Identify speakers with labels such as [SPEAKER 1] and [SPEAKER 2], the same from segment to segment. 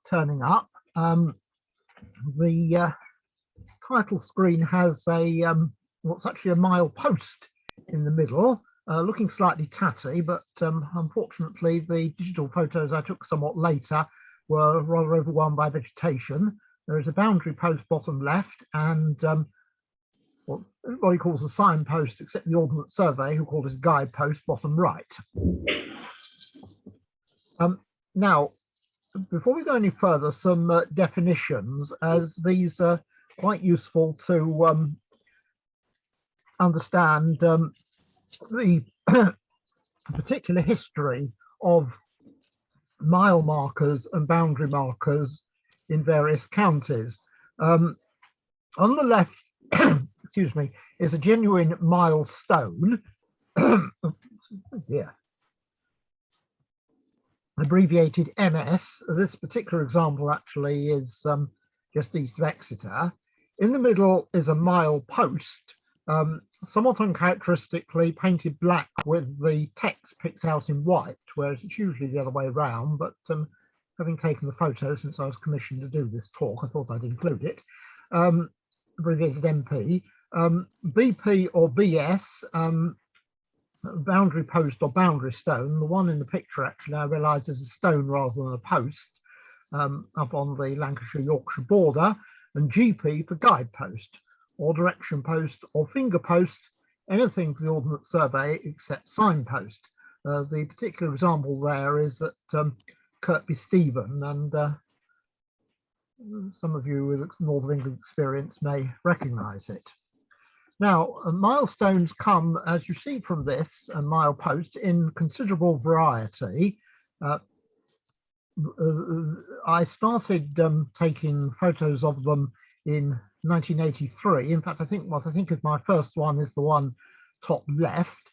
[SPEAKER 1] turning up. The title screen has a what's actually a milepost in the middle, looking slightly tatty, but unfortunately the digital photos I took somewhat later were rather overwhelmed by vegetation. There is a boundary post bottom left and what everybody calls a signpost except the Ordnance Survey, who called it a guidepost, bottom right. Now, before we go any further, some definitions, as these are quite useful to understand the particular history of mile markers and boundary markers in various counties. On the left, excuse me, is a genuine milestone. Yeah. Abbreviated MS. This particular example actually is just east of Exeter. In the middle is a milepost, somewhat uncharacteristically painted black with the text picked out in white, whereas it's usually the other way around, but having taken the photo since I was commissioned to do this talk, I thought I'd include it. Abbreviated MP. BP or BS, boundary post or boundary stone. The one in the picture actually I realise is a stone rather than a post, up on the Lancashire-Yorkshire border, and GP for guidepost or direction post or finger post, anything for the Ordnance Survey except signpost. The particular example there is at Kirkby Stephen, and some of you with North of England experience may recognise it. Now, milestones come, as you see from this, mileposts in considerable variety. I started taking photos of them in 1983. In fact, I think what I think is my first one is the one top left,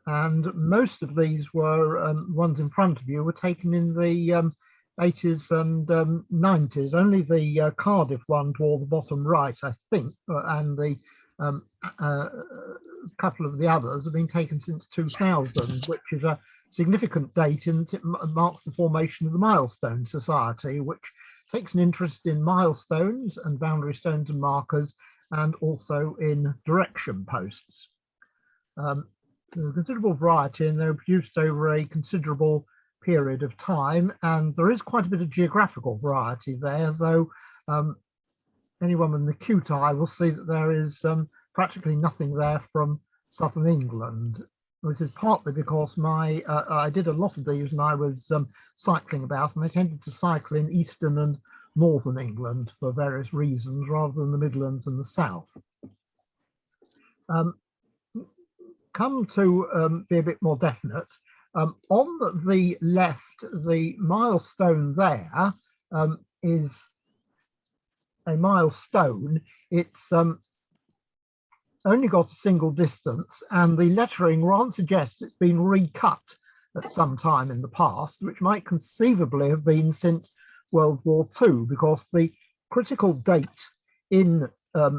[SPEAKER 1] and most of these were ones in front of you were taken in the 80s and 90s. Only the Cardiff one toward the bottom right, I think, and the couple of the others have been taken since 2000, which is a significant date, and it marks the formation of the Milestone Society, which takes an interest in milestones and boundary stones and markers, and also in direction posts. There's a considerable variety, and they're produced over a considerable period of time, and there is quite a bit of geographical variety there, though anyone with an acute eye will see that there is practically nothing there from southern England. This is partly because I did a lot of these when I was cycling about, and I tended to cycle in eastern and northern England for various reasons rather than the Midlands and the south. Come to be a bit more definite. On the left, the milestone there is a milestone. It's only got a single distance, and the lettering rather suggests it's been recut at some time in the past, which might conceivably have been since World War II, because the critical date in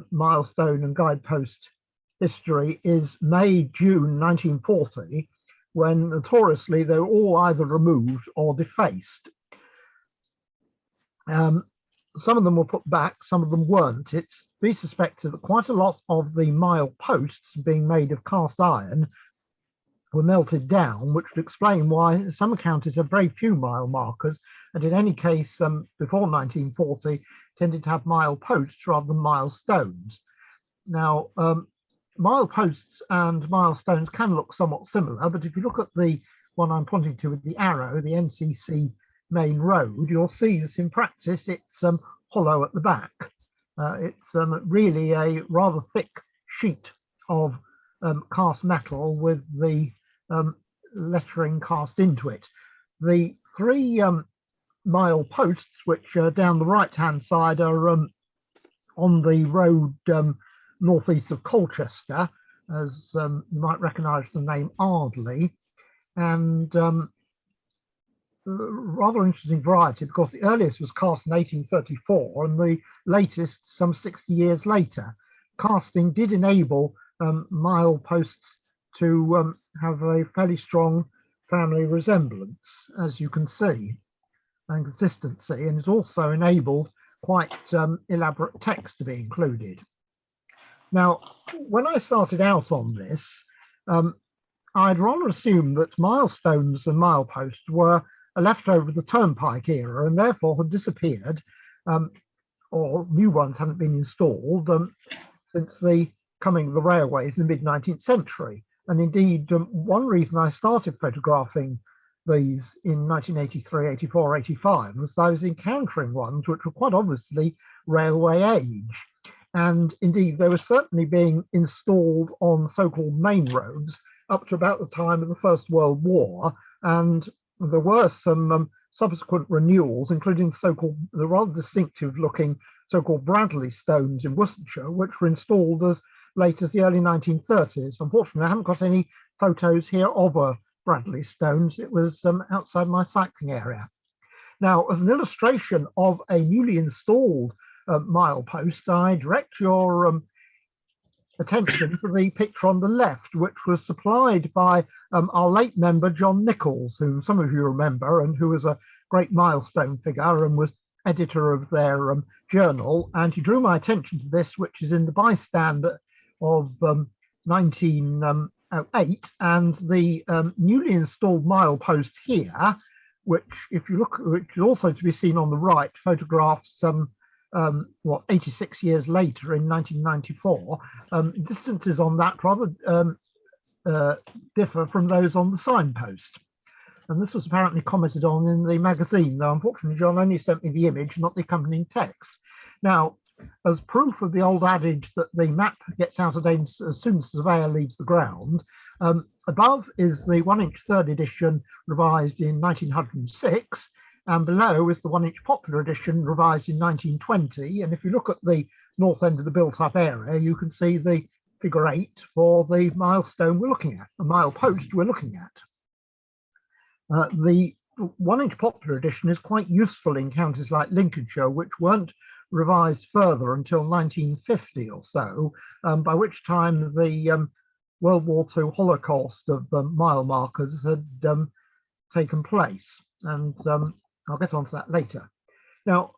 [SPEAKER 1] milestone and guidepost history is May-June 1940, when notoriously they were all either removed or defaced. Some of them were put back, some of them weren't. It's to be suspected that quite a lot of the mileposts, being made of cast iron, were melted down, which would explain why some counties have very few mile markers, and in any case, before 1940, tended to have mileposts rather than milestones. Now, mileposts and milestones can look somewhat similar, but if you look at the one I'm pointing to with the arrow, the NCC main road, you'll see that in practice it's hollow at the back. It's really a rather thick sheet of cast metal with the lettering cast into it. The three mile posts, which are down the right hand side, are on the road northeast of Colchester, as you might recognise the name Ardley, and rather interesting variety, because the earliest was cast in 1834 and the latest some 60 years later. Casting did enable mileposts to have a fairly strong family resemblance, as you can see. and consistency, and it also enabled quite elaborate text to be included. Now, when I started out on this, I'd rather assume that milestones and mileposts were a leftover of the turnpike era and therefore had disappeared, or new ones hadn't been installed since the coming of the railways in the mid-19th century. And indeed, one reason I started photographing these in 1983, 84, 85 was I was encountering ones which were quite obviously railway age. And indeed, they were certainly being installed on so-called main roads up to about the time of the First World War. And there were some subsequent renewals, including the rather distinctive looking so-called Bradley stones in Worcestershire, which were installed as late as the early 1930s. Unfortunately, I haven't got any photos here of a Bradley stones. It was outside my cycling area. Now, as an illustration of a newly installed milepost, I direct your attention to the picture on the left, which was supplied by our late member John Nichols, whom some of you remember, and who was a great milestone figure and was editor of their journal. And he drew my attention to this, which is in the bystander of 1908, and the newly installed milepost here, which, if you look, which is also to be seen on the right, photographs 86 years later in 1994. Distances on that rather differ from those on the signpost. And this was apparently commented on in the magazine, though unfortunately John only sent me the image, not the accompanying text. Now, as proof of the old adage that the map gets out of date as soon as the surveyor leaves the ground, above is the 1-inch third edition revised in 1906, and below is the 1-inch popular edition revised in 1920. And if you look at the north end of the built-up area, you can see the figure 8 for the milestone we're looking at, the milepost we're looking at. The 1-inch popular edition is quite useful in counties like Lincolnshire, which weren't revised further until 1950 or so, by which time the World War II Holocaust of mile markers had taken place. And I'll get onto that later. Now,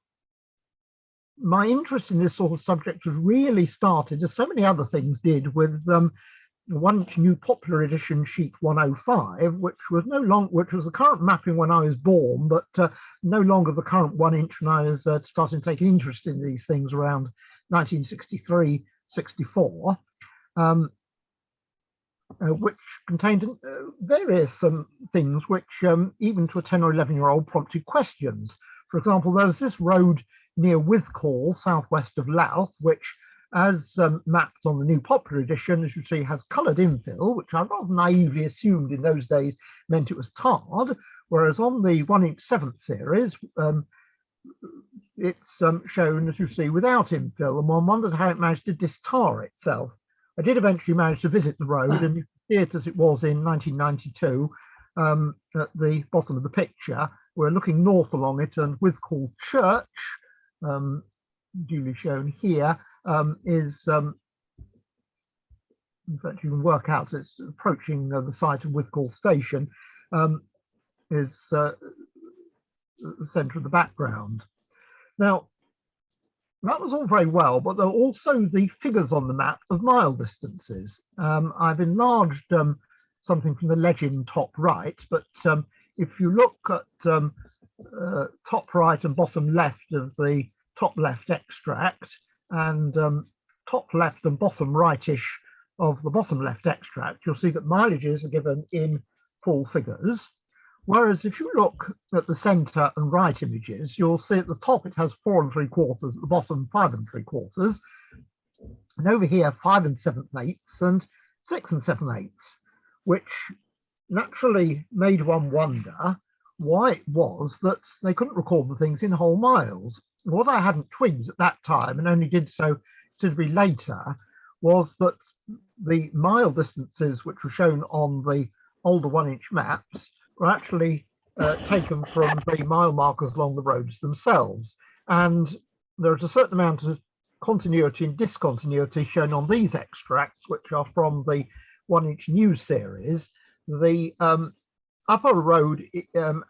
[SPEAKER 1] my interest in this sort of subject was really started, as so many other things did, with the 1-inch new popular edition sheet 105, which was the current mapping when I was born, but no longer the current 1-inch when I was starting to take an interest in these things around 1963, 64. Which contained various things which, even to a 10 or 11-year-old, prompted questions. For example, there was this road near Withcall, southwest of Louth, which, as mapped on the new popular edition, as you see, has coloured infill, which I rather naively assumed in those days meant it was tarred, whereas on the 1-inch 7th series, it's shown, as you see, without infill, and one wondered how it managed to distar itself. I did eventually manage to visit the road, and you can see it as it was in 1992 at the bottom of the picture. We're looking north along it, and Withcall Church, duly shown here, is, in fact, you can work out it's approaching the site of Withcall Station, is the centre of the background. Now, that was all very well, but there are also the figures on the map of mile distances. I've enlarged something from the legend top right, but if you look at top right and bottom left of the top left extract, and top left and bottom rightish of the bottom left extract, you'll see that mileages are given in full figures. Whereas if you look at the centre and right images, you'll see at the top it has 4 3/4, at the bottom 5 3/4, and over here 5 7/8 and 6 7/8, which naturally made one wonder why it was that they couldn't record the things in whole miles. What I hadn't twigged at that time, and only did so considerably later, was that the mile distances which were shown on the older 1-inch maps were actually taken from the mile markers along the roads themselves. And there is a certain amount of continuity and discontinuity shown on these extracts, which are from the 1-inch news series. The Upper Road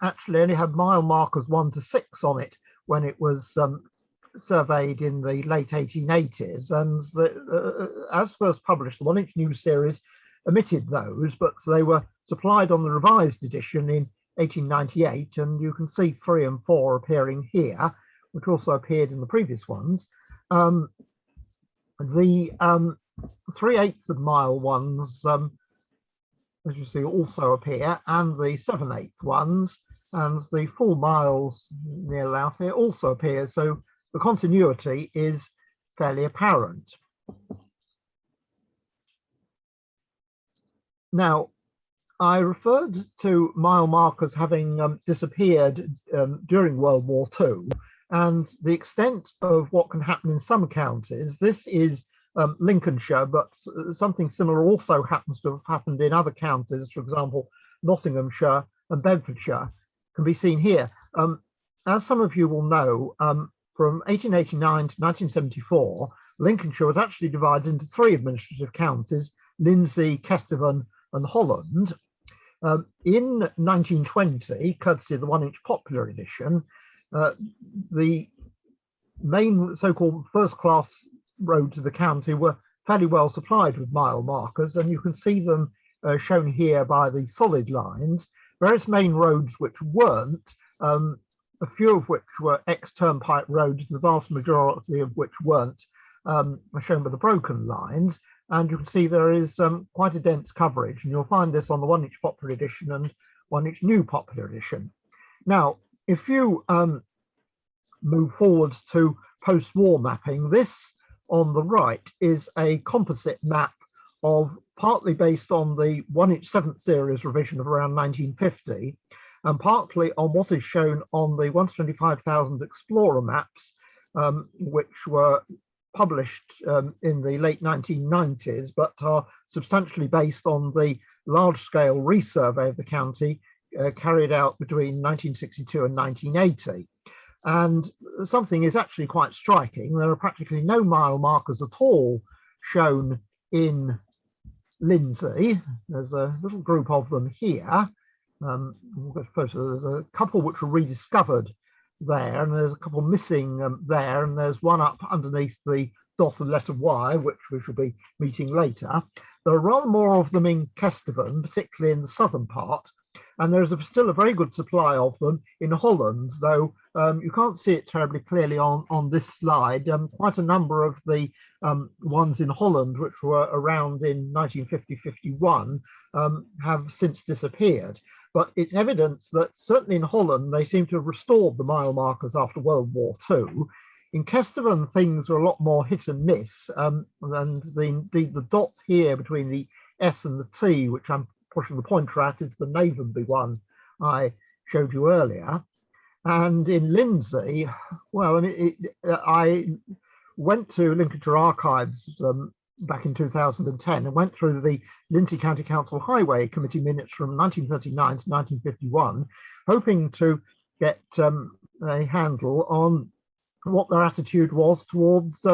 [SPEAKER 1] actually only had mile markers 1 to 6 on it when it was surveyed in the late 1880s, and as first published, the 1-inch news series omitted those, but they were supplied on the revised edition in 1898, and you can see 3 and 4 appearing here, which also appeared in the previous ones. The 3/8 of mile ones, as you see, also appear, and the 7/8 ones, and the full miles near Louth here also appear. So the continuity is fairly apparent. Now, I referred to mile markers having disappeared during World War II, and the extent of what can happen in some counties. This is Lincolnshire, but something similar also happens to have happened in other counties. For example, Nottinghamshire and Bedfordshire can be seen here. As some of you will know, from 1889 to 1974, Lincolnshire was actually divided into 3 administrative counties: Lindsey, Kesteven and Holland. In 1920, courtesy of the 1-inch popular edition, the main so-called first-class roads of the county were fairly well supplied with mile markers, and you can see them shown here by the solid lines. Various main roads which weren't, a few of which were ex-turnpike roads, the vast majority of which weren't, are shown by the broken lines. And you can see there is quite a dense coverage, and you'll find this on the 1-inch popular edition and 1-inch new popular edition. Now, if you move forward to post-war mapping, this on the right is a composite map of, partly based on the 1-inch 7th series revision of around 1950, and partly on what is shown on the 125,000 Explorer maps, which were published in the late 1990s, but are substantially based on the large-scale resurvey of the county carried out between 1962 and 1980. And something is actually quite striking. There are practically no mile markers at all shown in Lindsey. There's a little group of them here. We'll get a photo. There's a couple which were rediscovered there, and there's a couple missing there, and there's one up underneath the dotted letter Y, which we shall be meeting later. There are rather more of them in Kesteven, particularly in the southern part, and there's still a very good supply of them in Holland, though you can't see it terribly clearly on this slide. Quite a number of the ones in Holland, which were around in 1950-51, have since disappeared. But it's evidence that certainly in Holland, they seem to have restored the mile markers after World War II. In Kesteven, things are a lot more hit and miss. And indeed, the dot here between the S and the T, which I'm pushing the pointer at, is the Navenby one I showed you earlier. And in Lindsey, well, I mean, I went to Lincolnshire Archives back in 2010 and went through the Lindsey County Council Highway Committee minutes from 1939 to 1951, hoping to get a handle on what their attitude was towards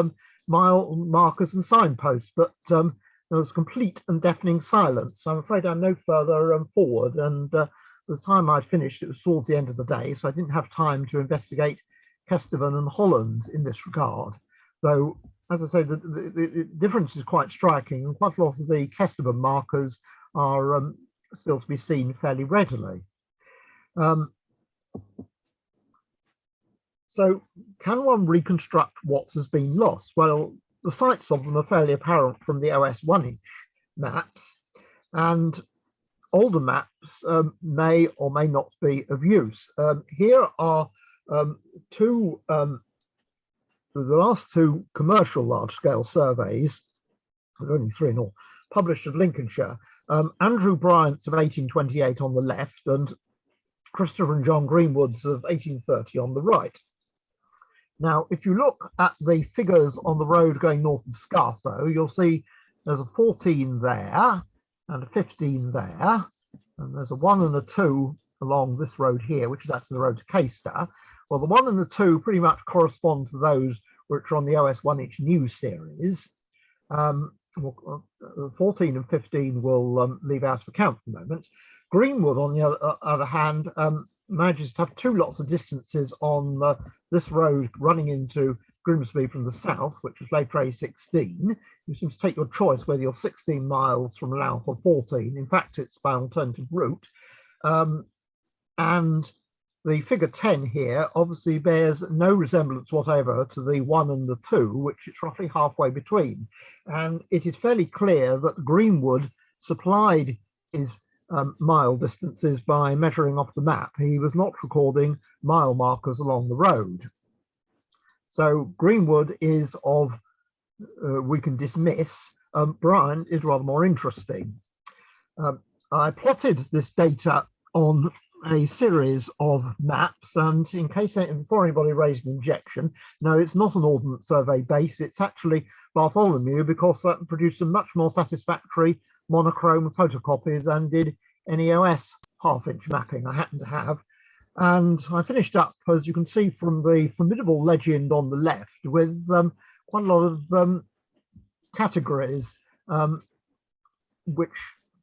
[SPEAKER 1] mile markers and signposts, but there was complete and deafening silence. So I'm afraid I'm no further forward, and by the time I'd finished, it was towards the end of the day, so I didn't have time to investigate Kesteven and Holland in this regard, though, as I say, the difference is quite striking, and quite a lot of the Kesteven markers are still to be seen fairly readily. So can one reconstruct what has been lost? Well, the sites of them are fairly apparent from the OS 1-inch maps, and older maps may or may not be of use. Here are the last 2 commercial large-scale surveys, there are only 3 in all, published of Lincolnshire. Andrew Bryant's of 1828 on the left, and Christopher and John Greenwood's of 1830 on the right. Now, if you look at the figures on the road going north of Scartho, you'll see there's a 14 there, and a 15 there, and there's a 1 and a 2 along this road here, which is actually the road to Caister. Well, the 1 and the 2 pretty much correspond to those which are on the OS 1-inch news series. 14 and 15 will leave out of account for the moment. Greenwood, on the other hand, manages to have two lots of distances on this road running into Grimsby from the south, which is later A16. You seem to take your choice whether you're 16 miles from Louth or 14. In fact, it's by alternative route. And the figure 10 here obviously bears no resemblance whatever to the 1 and the 2, which it's roughly halfway between. And it is fairly clear that Greenwood supplied his mile distances by measuring off the map. He was not recording mile markers along the road. So Greenwood is of, we can dismiss. Bryan is rather more interesting. I plotted this data on a series of maps, and in case before anybody raised an objection, no, it's not an Ordnance Survey base, it's actually Bartholomew, because that produced a much more satisfactory monochrome photocopy than did NEOS half-inch mapping I happen to have. And I finished up, as you can see, from the formidable legend on the left with quite a lot of categories, which,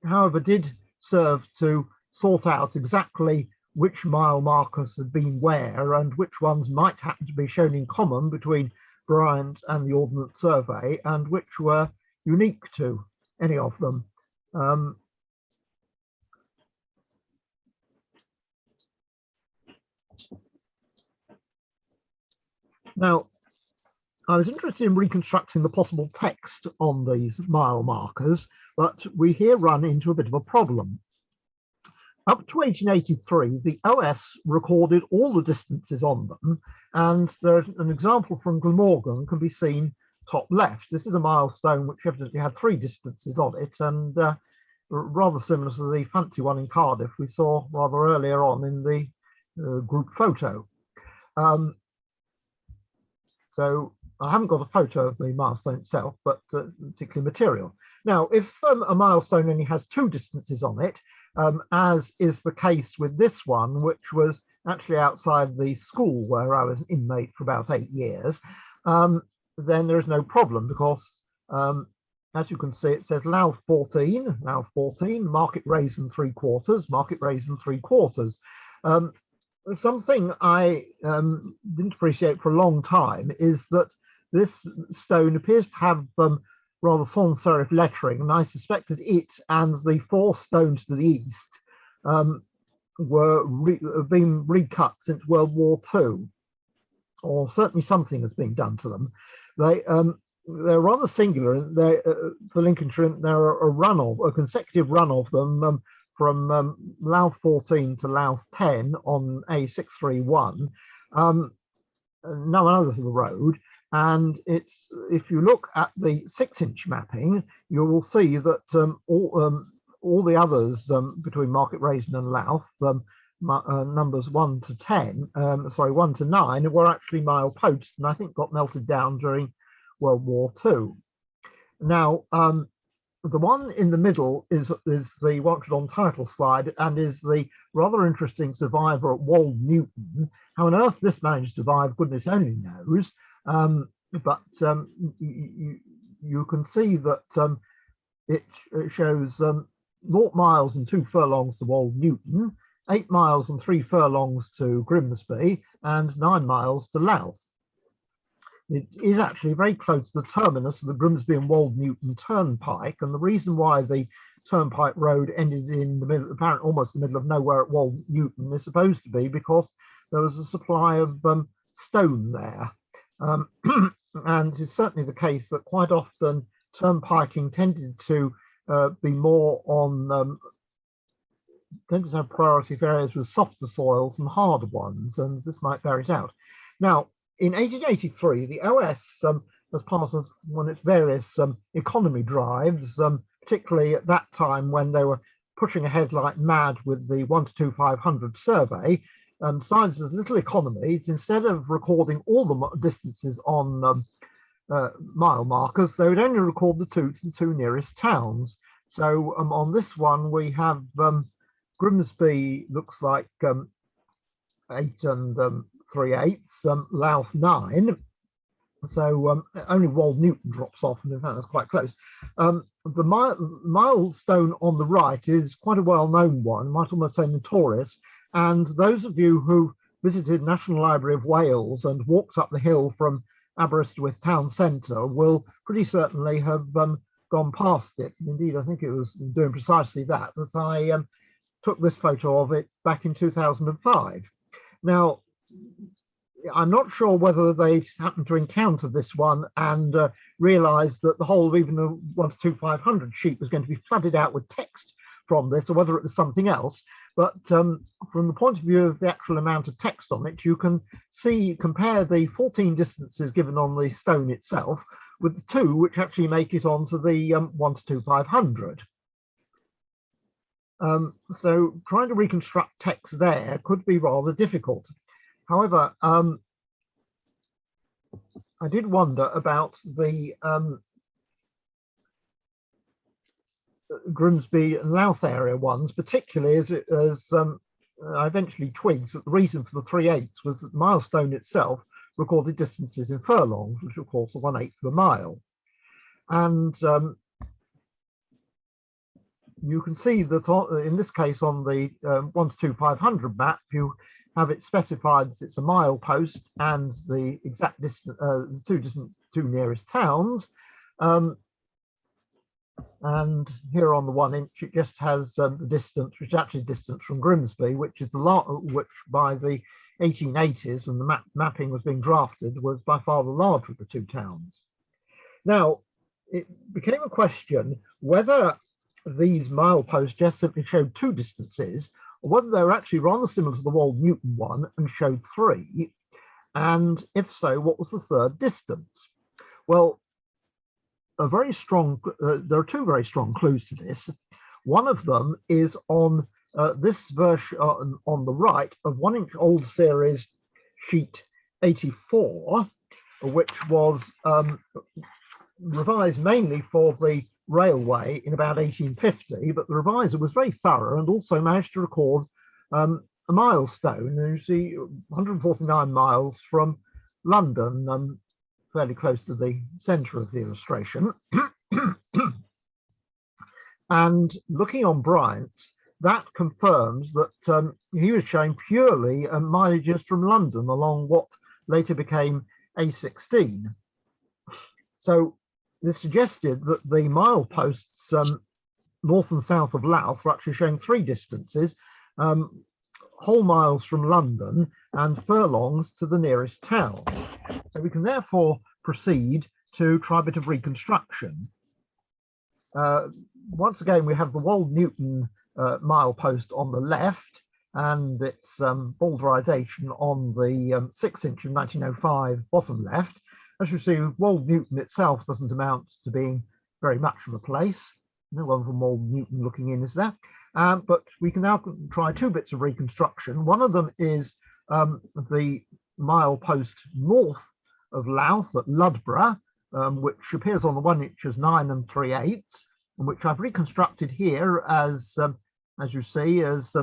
[SPEAKER 1] however, did serve to sort out exactly which mile markers had been where and which ones might happen to be shown in common between Bryan and the Ordnance Survey and which were unique to any of them. Now, I was interested in reconstructing the possible text on these mile markers, but we here run into a bit of a problem. Up to 1883, the OS recorded all the distances on them, and there's an example from Glamorgan can be seen top left. This is a milestone which evidently had 3 distances on it, and rather similar to the fancy one in Cardiff we saw rather earlier on in the group photo. So I haven't got a photo of the milestone itself, but particularly material. Now, if a milestone only has 2 distances on it, as is the case with this one, which was actually outside the school where I was an inmate for about 8 years, then there is no problem because, as you can see, it says Louth 14, Market Raisin 3/4, Market Raisin 3/4. Something I didn't appreciate for a long time is that this stone appears to have rather sans serif lettering, and I suspect that it and the 4 stones to the east have been recut since World War II, or certainly something has been done to them. They're rather singular. For Lincolnshire, there are a consecutive run of them from Louth 14 to Louth 10 on A631, no other to the road. And it's, if you look at the 6-inch mapping, you will see that all the others between Market Raisin and Louth, numbers 1 to 10, 1 to 9, were actually mileposts, and I think got melted down during World War II. Now, the one in the middle is the wanted on title slide and is the rather interesting survivor at Wold Newton. How on earth this managed to survive, goodness only knows. But you can see that it shows 0 miles and 2 furlongs to Wold Newton, 8 miles and 3 furlongs to Grimsby, and 9 miles to Louth. It is actually very close to the terminus of the Grimsby and Wold Newton Turnpike, and the reason why the Turnpike Road ended in the middle, apparently almost the middle of nowhere at Wold Newton, is supposed to be because there was a supply of stone there. And it's certainly the case that quite often turnpiking tended to be more on, tended to have priority for areas with softer soils and harder ones, and this might bear it out. Now, in 1883, the OS, as part of one of its various economy drives, particularly at that time when they were pushing ahead like mad with the 1 to 2 500 survey, decided as little economies, instead of recording all the distances on mile markers, they would only record the 2 nearest towns. So on this one, we have Grimsby looks like 8 and 3/8, Louth 9, So only Wold Newton drops off, and in fact that's quite close. The milestone on the right is quite a well-known one, might almost say notorious, and those of you who visited National Library of Wales and walked up the hill from Aberystwyth town centre will pretty certainly have gone past it. Indeed, I think it was doing precisely that I took this photo of it back in 2005. Now, I'm not sure whether they happened to encounter this one and realised that the whole of even the 1-to-2-500 sheet was going to be flooded out with text from this, or whether it was something else. But from the point of view of the actual amount of text on it, you can compare the 14 distances given on the stone itself with the 2 which actually make it onto the 1-to-2-500. So trying to reconstruct text there could be rather difficult. However, I did wonder about the Grimsby and Louth area ones, particularly as I eventually twigged that the reason for the 3/8 was that the milestone itself recorded distances in furlongs, which of course are 1/8 of a mile. And you can see that in this case on the 1-to-2-500 map, you have it specified that it's a milepost and the exact distance, the two nearest towns. And here on the 1 inch, it just has the distance, which is actually distance from Grimsby, which is which by the 1880s, when the mapping was being drafted, was by far the larger of the 2 towns. Now, it became a question whether these mileposts just simply showed 2 distances, or whether they were actually rather similar to the Wold Newton one and showed 3. And if so, what was the 3rd distance? Well, there are 2 very strong clues to this. One of them is on this version on the right of 1 inch old series sheet 84, which was revised mainly for the railway in about 1850, but the reviser was very thorough and also managed to record a milestone. And you see 149 miles from London, fairly close to the centre of the illustration. And looking on Bryant's, that confirms that he was showing purely mileages from London along what later became A16. So this suggested that the mileposts north and south of Louth were actually showing 3 distances, whole miles from London and furlongs to the nearest town. So we can therefore proceed to try a bit of reconstruction. Once again, we have the Wold Newton milepost on the left and its boulderization on the 6 inch of 1905 bottom left. As you see, Wold Newton itself doesn't amount to being very much of a place. No one from Wold Newton looking in, is there? But we can now try 2 bits of reconstruction. One of them is the milepost north of Louth at Ludborough, which appears on the 1 inch as 9 3/8, and which I've reconstructed here as you see, as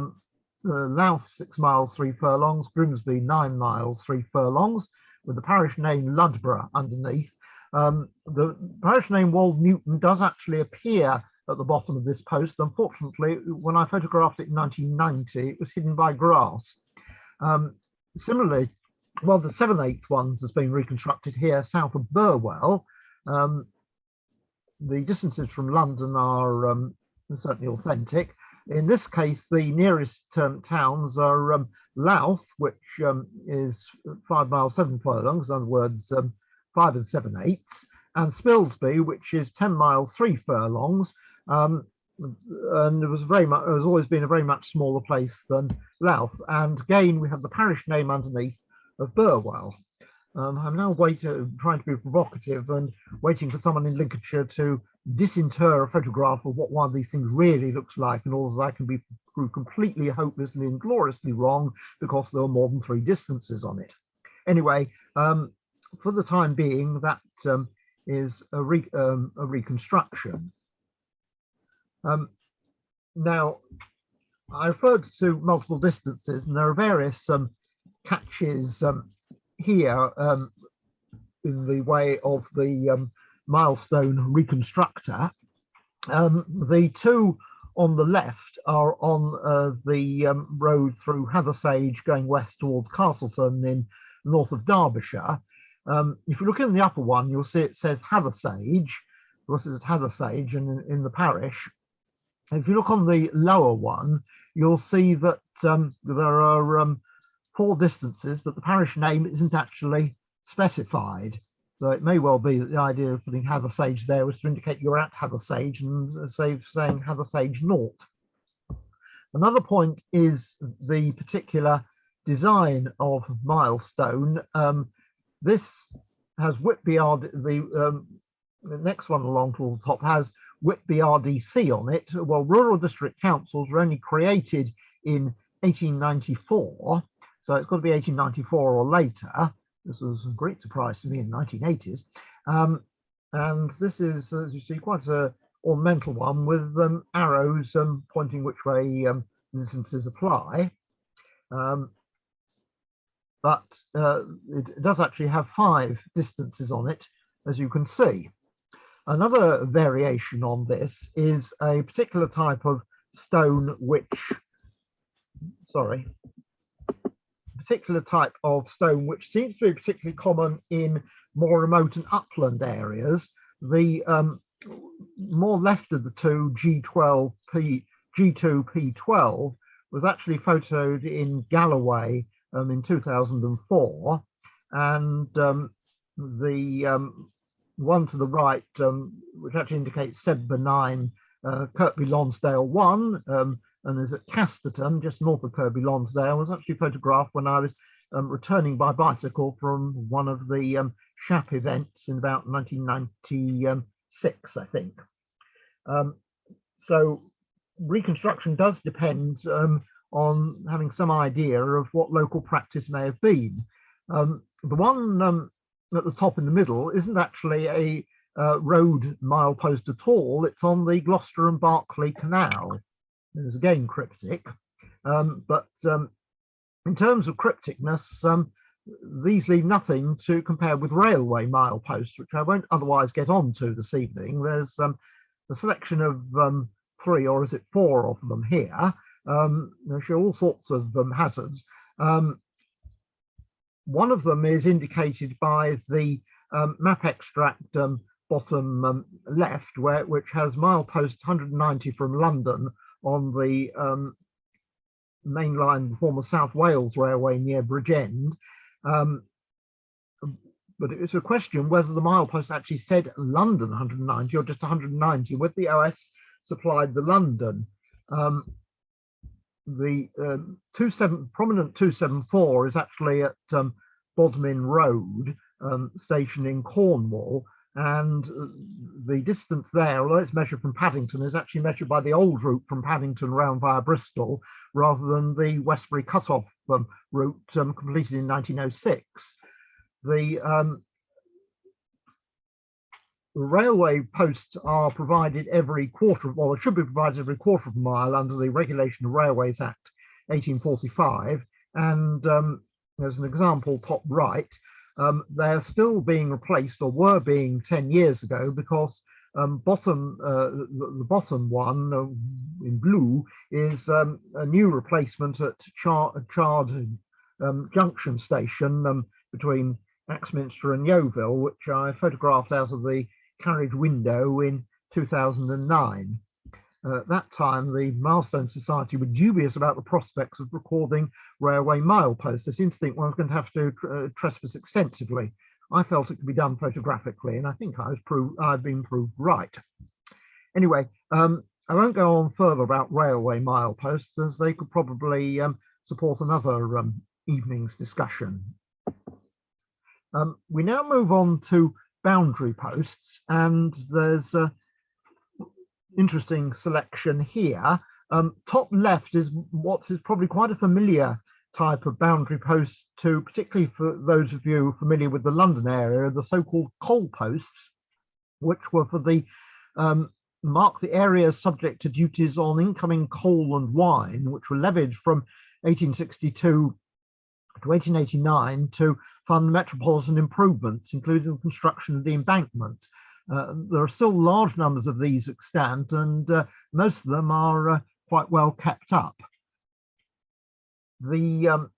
[SPEAKER 1] Louth 6 miles 3 furlongs, Grimsby 9 miles 3 furlongs, with the parish name Ludborough underneath. The parish name Wold Newton does actually appear at the bottom of this post. Unfortunately, when I photographed it in 1990, it was hidden by grass. Similarly, well, the 7/8 ones has been reconstructed here south of Burwell. The distances from London are certainly authentic. In this case, the nearest towns are Louth, which is 5 miles 7 furlongs, in other words, 5 7/8, and Spilsby, which is 10 miles 3 furlongs, and it has always been a very much smaller place than Louth. And again, we have the parish name underneath of Burwell. I'm now trying to be provocative and waiting for someone in Lincolnshire to disinter a photograph of what one of these things really looks like, in order that I can be completely hopelessly and gloriously wrong because there are more than 3 distances on it. Anyway, for the time being, that is a reconstruction. Now, I referred to multiple distances, and there are various catches here in the way of the milestone reconstructor. The two on the left are on the road through Hathersage going west towards Castleton in north of Derbyshire. If you look in the upper one, you'll see it says Hathersage. Of course, it's Hathersage in the parish. If you look on the lower one, you'll see that there are 4 distances, but the parish name isn't actually specified. So it may well be that the idea of putting Hathersage there was to indicate you're at Hathersage and saying Hathersage North. Another point is the particular design of Milestone. This has Whitby the next one along towards the top has Whitby RDC on it. Well, rural district councils were only created in 1894, so it's got to be 1894 or later. This was a great surprise to me in the 1980s. And this is, as you see, quite an ornamental one with arrows pointing which way distances apply. But it does actually have 5 distances on it, as you can see. Another variation on this is a particular type of stone which, seems to be particularly common in more remote and upland areas. The more left of the two, G2P12, was actually photoed in Galloway in 2004, and the one to the right, which actually indicates Sedbergh 9, Kirkby Lonsdale 1, and is at Casterton, just north of Kirkby Lonsdale, was actually photographed when I was returning by bicycle from one of the SHAP events in about 1996, I think. So reconstruction does depend on having some idea of what local practice may have been. The one at the top in the middle isn't actually a road milepost at all. It's on the Gloucester and Berkeley Canal. It was again cryptic, but in terms of crypticness, these leave nothing to compare with railway mileposts, which I won't otherwise get on to this evening. There's a selection of 3, or is it 4 of them here. They show all sorts of hazards. One of them is indicated by the map extract bottom left, which has milepost 190 from London on the main line, the former South Wales Railway near Bridgend. But it's a question whether the milepost actually said London 190 or just 190, whether the OS supplied the London. The prominent 274 is actually at Bodmin Road station in Cornwall, and the distance there, although it's measured from Paddington, is actually measured by the old route from Paddington round via Bristol rather than the Westbury cut-off route completed in 1906. The railway posts are provided every quarter, well, they should be provided every quarter of a mile under the Regulation of Railways Act 1845, and there's an example top right. They're still being replaced, or were being 10 years ago, because the bottom one in blue is a new replacement at Chard Junction Station between Axminster and Yeovil, which I photographed out of the carriage window in 2009. At that time, the Milestone Society were dubious about the prospects of recording railway mileposts. They seemed to think one was going to have to trespass extensively. I felt it could be done photographically, and I think I've been proved right. Anyway, I won't go on further about railway mileposts, as they could probably support another evening's discussion. We now move on to boundary posts, and there's a interesting selection here. Top left is what is probably quite a familiar type of boundary post to, particularly for those of you familiar with the London area, the so-called coal posts, which were for the mark the areas subject to duties on incoming coal and wine, which were levied from 1862 to 1889 to fund metropolitan improvements, including the construction of the embankment. There are still large numbers of these extant, and most of them are quite well kept up. The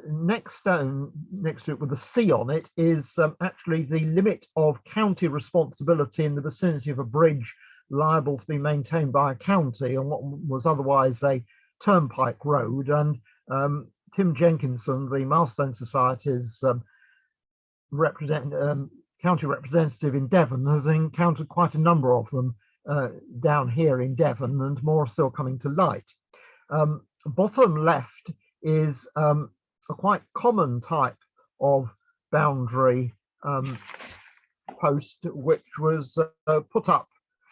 [SPEAKER 1] next stone next to it with a C on it is actually the limit of county responsibility in the vicinity of a bridge liable to be maintained by a county on what was otherwise a turnpike road. And Tim Jenkinson, the Milestones Society's county representative in Devon, has encountered quite a number of them down here in Devon, and more are still coming to light. Bottom left is a quite common type of boundary post, which was put up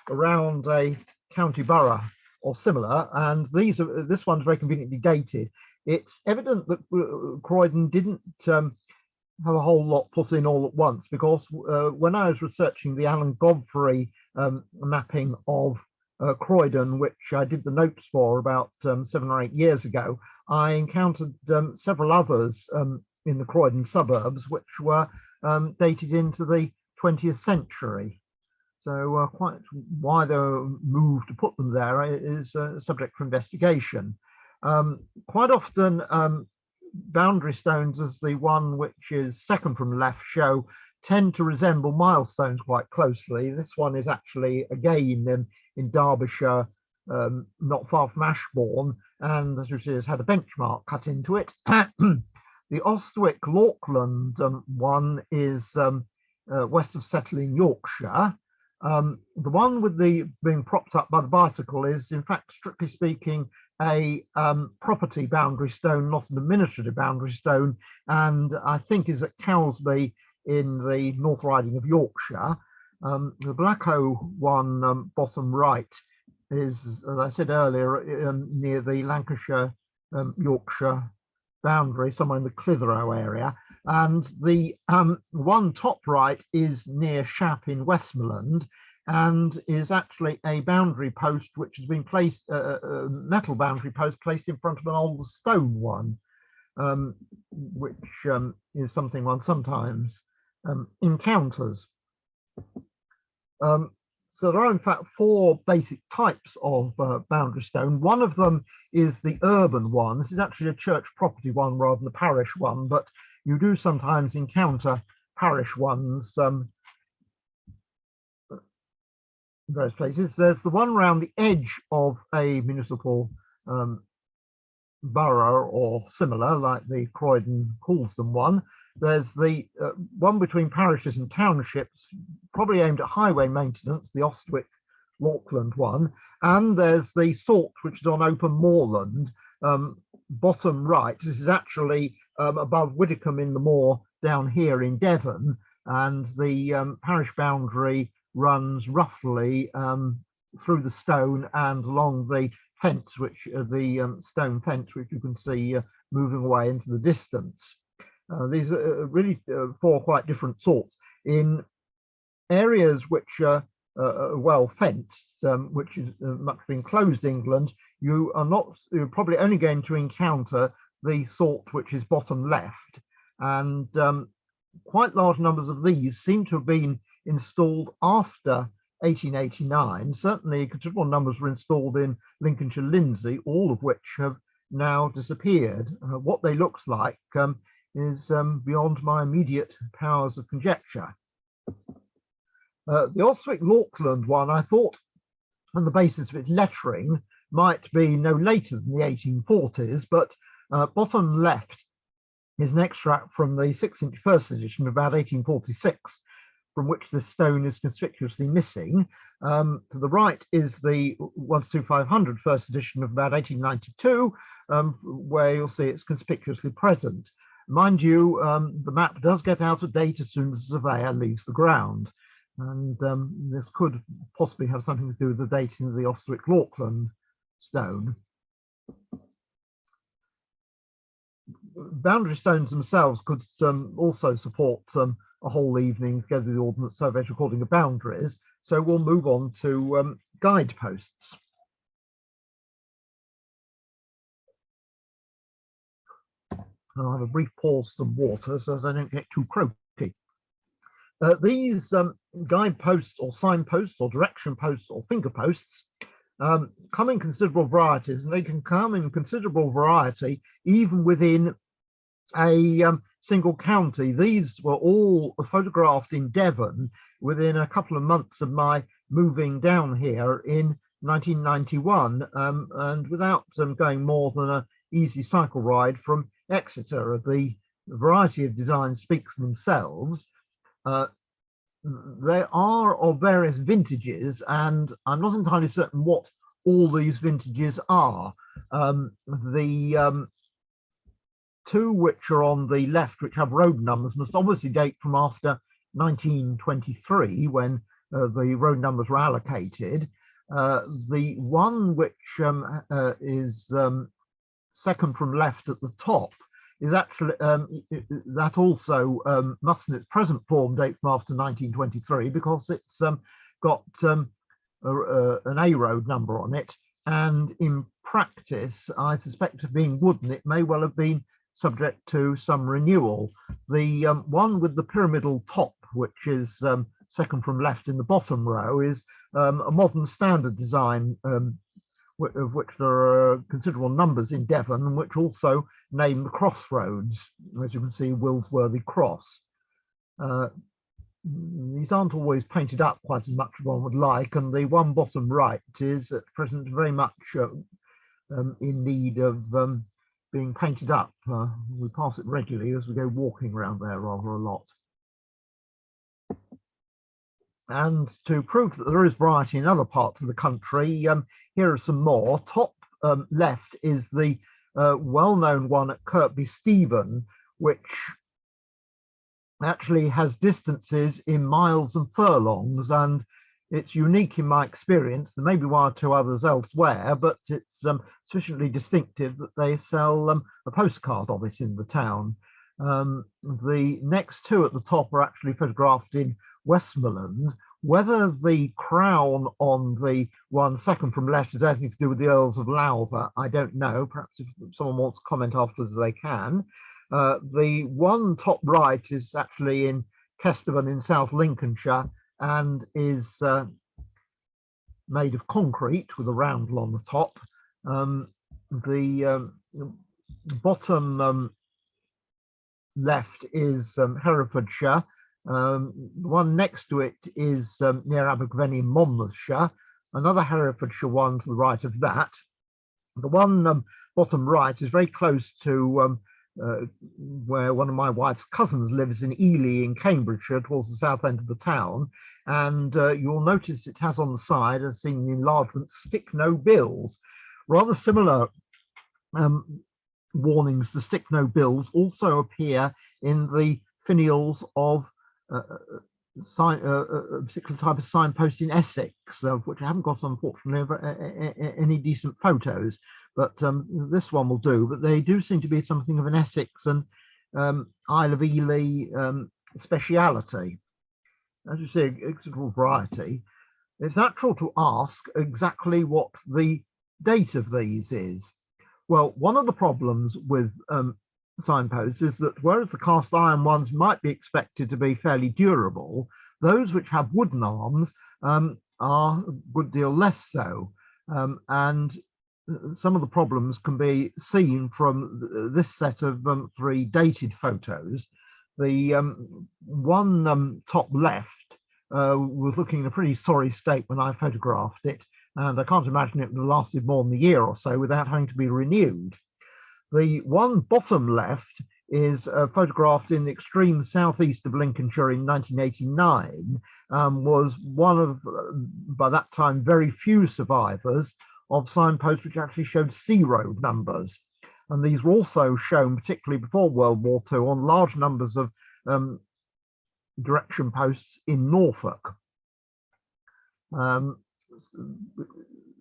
[SPEAKER 1] around a county borough or similar, and this one's very conveniently dated. It's evident that Croydon didn't have a whole lot put in all at once, because when I was researching the Alan Godfrey mapping of Croydon, which I did the notes for about 7 or 8 years ago, I encountered several others in the Croydon suburbs which were dated into the 20th century. So quite why they were moved to put them there is a subject for investigation. Quite often boundary stones, as the one which is second from left show, tend to resemble milestones quite closely. This one is actually again in Derbyshire, not far from Ashbourne, and as you see has had a benchmark cut into it. The Oswick Lauckland one is west of Settle in Yorkshire. The one with the being propped up by the bicycle is, in fact, strictly speaking, a property boundary stone, not an administrative boundary stone, and I think is at Cowsby in the North Riding of Yorkshire. The Blacko one, bottom right, is, as I said earlier, near the Lancashire Yorkshire boundary, somewhere in the Clitheroe area, and the one top right is near Shap in Westmoreland, and is actually a boundary post which has been placed, a metal boundary post placed in front of an old stone one, which is something one sometimes encounters. So there are in fact 4 basic types of boundary stone. One of them is the urban one. This is actually a church property one rather than a parish one, but you do sometimes encounter parish ones in various places. There's the one around the edge of a municipal borough or similar, like the Croydon calls them one. There's the one between parishes and townships, probably aimed at highway maintenance, the Oswick Lauckland one. And there's the sort which is on open moorland, bottom right. This is actually above Widdicombe in the moor down here in Devon, and the parish boundary runs roughly through the stone and along the fence, which the stone fence, which you can see moving away into the distance. These are really 4 quite different sorts. In areas which are well fenced, which is much of enclosed England, you're probably only going to encounter the sort which is bottom left, and quite large numbers of these seem to have been installed after 1889. Certainly considerable numbers were installed in Lincolnshire Lindsey, all of which have now disappeared. What they look like is beyond my immediate powers of conjecture. The Oswick Lauckland one, I thought, on the basis of its lettering, might be no later than the 1840s, but bottom left is an extract from the 6-inch first edition of about 1846, from which this stone is conspicuously missing. To the right is the 1-500 first edition of about 1892, where you'll see it's conspicuously present. Mind you, the map does get out of date as soon as the surveyor leaves the ground, and this could possibly have something to do with the dating of the Oswick Lauckland stone. Boundary stones themselves could also support a whole evening together with the Ordnance Survey's recording of boundaries, so we'll move on to guideposts. I'll have a brief pause for some water so that I don't get too croaky. These guideposts or signposts or direction posts or finger posts come in considerable varieties, and they can come in considerable variety even within a single county. These were all photographed in Devon within a couple of months of my moving down here in 1991, and without going more than an easy cycle ride from Exeter. The variety of designs speak for themselves. They are of various vintages, and I'm not entirely certain what all these vintages are. The two which are on the left, which have road numbers, must obviously date from after 1923, when the road numbers were allocated. The one which is second from left at the top is actually that also must in its present form date from after 1923, because it's got an A road number on it, and in practice I suspect of being wooden it may well have been subject to some renewal. The one with the pyramidal top, which is second from left in the bottom row, is a modern standard design of which there are considerable numbers in Devon, which also name the crossroads, as you can see, Willsworthy Cross. These aren't always painted up quite as much as one would like, and the one bottom right is at present very much in need of being painted up. We pass it regularly as we go walking around there rather a lot. And to prove that there is variety in other parts of the country, here are some more. Top left is the well-known one at Kirkby Stephen, which actually has distances in miles and furlongs, and it's unique in my experience. There may be one or two others elsewhere, but it's sufficiently distinctive that they sell a postcard of it in the town. The next two at the top are actually photographed in Westmoreland. Whether the crown on the one second from left has anything to do with the Earls of Lowther, I don't know. Perhaps if someone wants to comment afterwards, they can. The one top right is actually in Kestervan in South Lincolnshire and is made of concrete with a roundel on the top. The bottom left is Herefordshire. The one next to it is near Abergavenny in Monmouthshire. Another Herefordshire one to the right of that. The one bottom right is very close to where one of my wife's cousins lives in Ely in Cambridgeshire, towards the south end of the town. And you'll notice it has on the side, as seen in the enlargement, stick no bills. Rather similar warnings to stick no bills also appear in the finials of a particular type of signpost in Essex, of which I haven't got, unfortunately, any decent photos, but this one will do. But they do seem to be something of an Essex and Isle of Ely speciality. As you see, a considerable variety. It's natural to ask exactly what the date of these is. Well, one of the problems with signposts is that whereas the cast iron ones might be expected to be fairly durable, those which have wooden arms are a good deal less so. And some of the problems can be seen from this set of three dated photos. The one top left was looking in a pretty sorry state when I photographed it, and I can't imagine it would have lasted more than a year or so without having to be renewed. The one bottom left is photographed in the extreme southeast of Lincolnshire in 1989, was one of, by that time, very few survivors of signposts which actually showed C road numbers. And these were also shown, particularly before World War II, on large numbers of direction posts in Norfolk.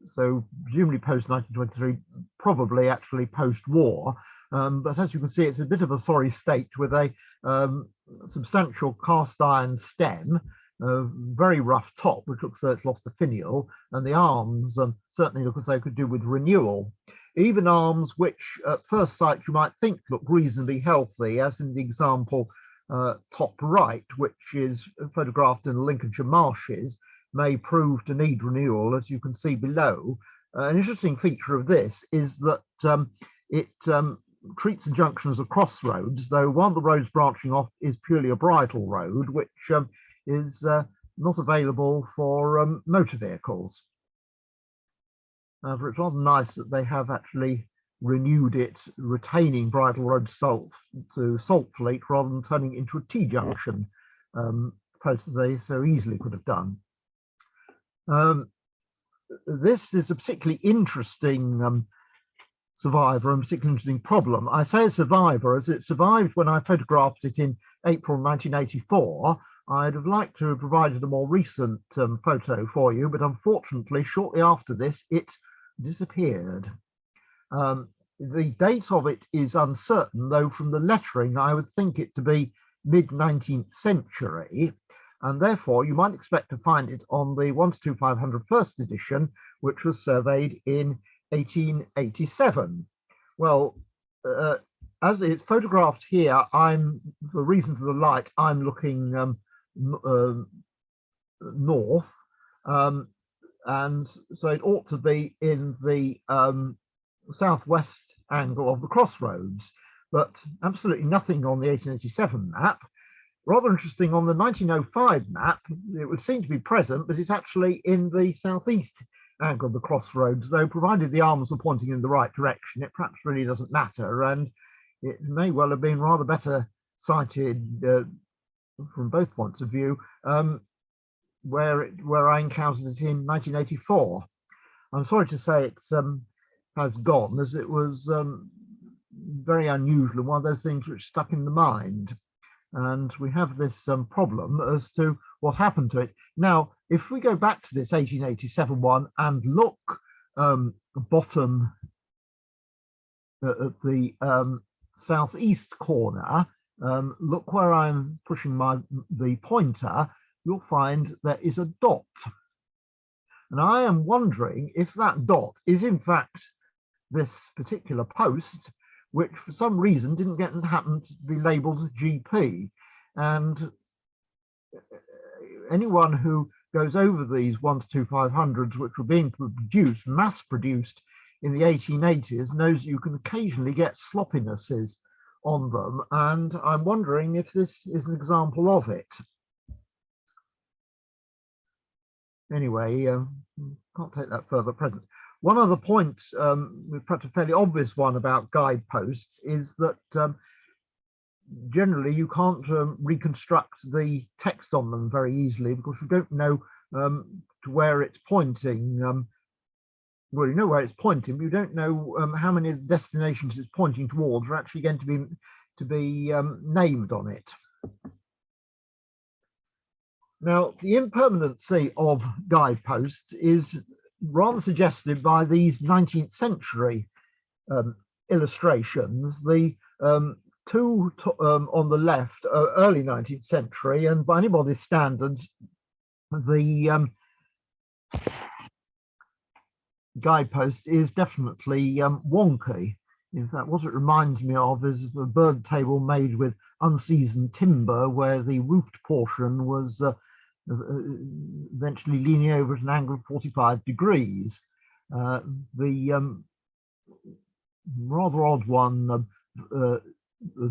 [SPEAKER 1] So presumably post 1923, probably actually post-war, but as you can see, it's a bit of a sorry state with a substantial cast iron stem, very rough top, which looks as though it's lost a finial, and the arms certainly look as though they could do with renewal. even arms which at first sight you might think look reasonably healthy, as in the example top right, which is photographed in the Lincolnshire marshes, may prove to need renewal, as you can see below. An interesting feature of this is that it treats the junction as a crossroads, though one of the roads branching off is purely a bridle road, which is not available for motor vehicles. However, it's rather nice that they have actually renewed it, retaining bridle road to Saltfleet rather than turning it into a T-junction, post as they so easily could have done. This is a particularly interesting survivor and particularly interesting problem. I say a survivor as it survived when I photographed it in April 1984. I'd have liked to have provided a more recent photo for you, but unfortunately, shortly after this, it disappeared. The date of it is uncertain, though from the lettering, I would think it to be mid-19th century, and therefore you might expect to find it on the 1-2500 first edition, which was surveyed in 1887. Well, as it's photographed here, for reasons of the light, I'm looking north, and so it ought to be in the southwest angle of the crossroads, but absolutely nothing on the 1887 map. Rather interesting, on the 1905 map, it would seem to be present, but it's actually in the southeast angle of the crossroads, though provided the arms are pointing in the right direction, it perhaps really doesn't matter, and it may well have been rather better sighted from both points of view where I encountered it in 1984. I'm sorry to say it has gone, as it was very unusual and one of those things which stuck in the mind. And we have this problem as to what happened to it. Now, if we go back to this 1887 one and look bottom at the southeast corner, look where I'm pushing the pointer, you'll find there is a dot. And I am wondering if that dot is in fact this particular post, which for some reason didn't happen to be labeled GP. And anyone who goes over these 1-2500s, which were being produced, mass produced in the 1880s, knows you can occasionally get sloppinesses on them. And I'm wondering if this is an example of it. Anyway, can't take that further at present. One other point, perhaps a fairly obvious one about guideposts, is that generally you can't reconstruct the text on them very easily because you don't know to where it's pointing. Well, you know where it's pointing, but you don't know how many of the destinations it's pointing towards are actually going to be named on it. Now, the impermanency of guideposts is rather suggested by these 19th century illustrations. The two on the left are early 19th century, and by anybody's standards, the guidepost is definitely wonky. In fact, what it reminds me of is a bird table made with unseasoned timber, where the roofed portion was eventually leaning over at an angle of 45 degrees. The rather odd one, the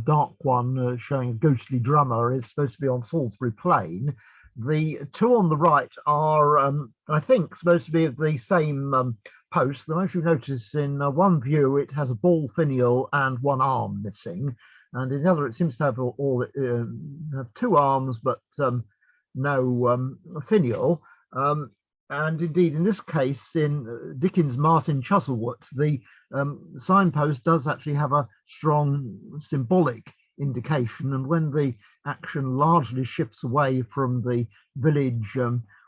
[SPEAKER 1] dark one showing a ghostly drummer, is supposed to be on Salisbury Plain. The two on the right are, I think, supposed to be of the same post, though as you notice in one view it has a ball finial and one arm missing, and in the other it seems to have have two arms but no finial. And indeed, in this case, in Dickens' Martin Chuzzlewit, the signpost does actually have a strong symbolic indication, and when the action largely shifts away from the village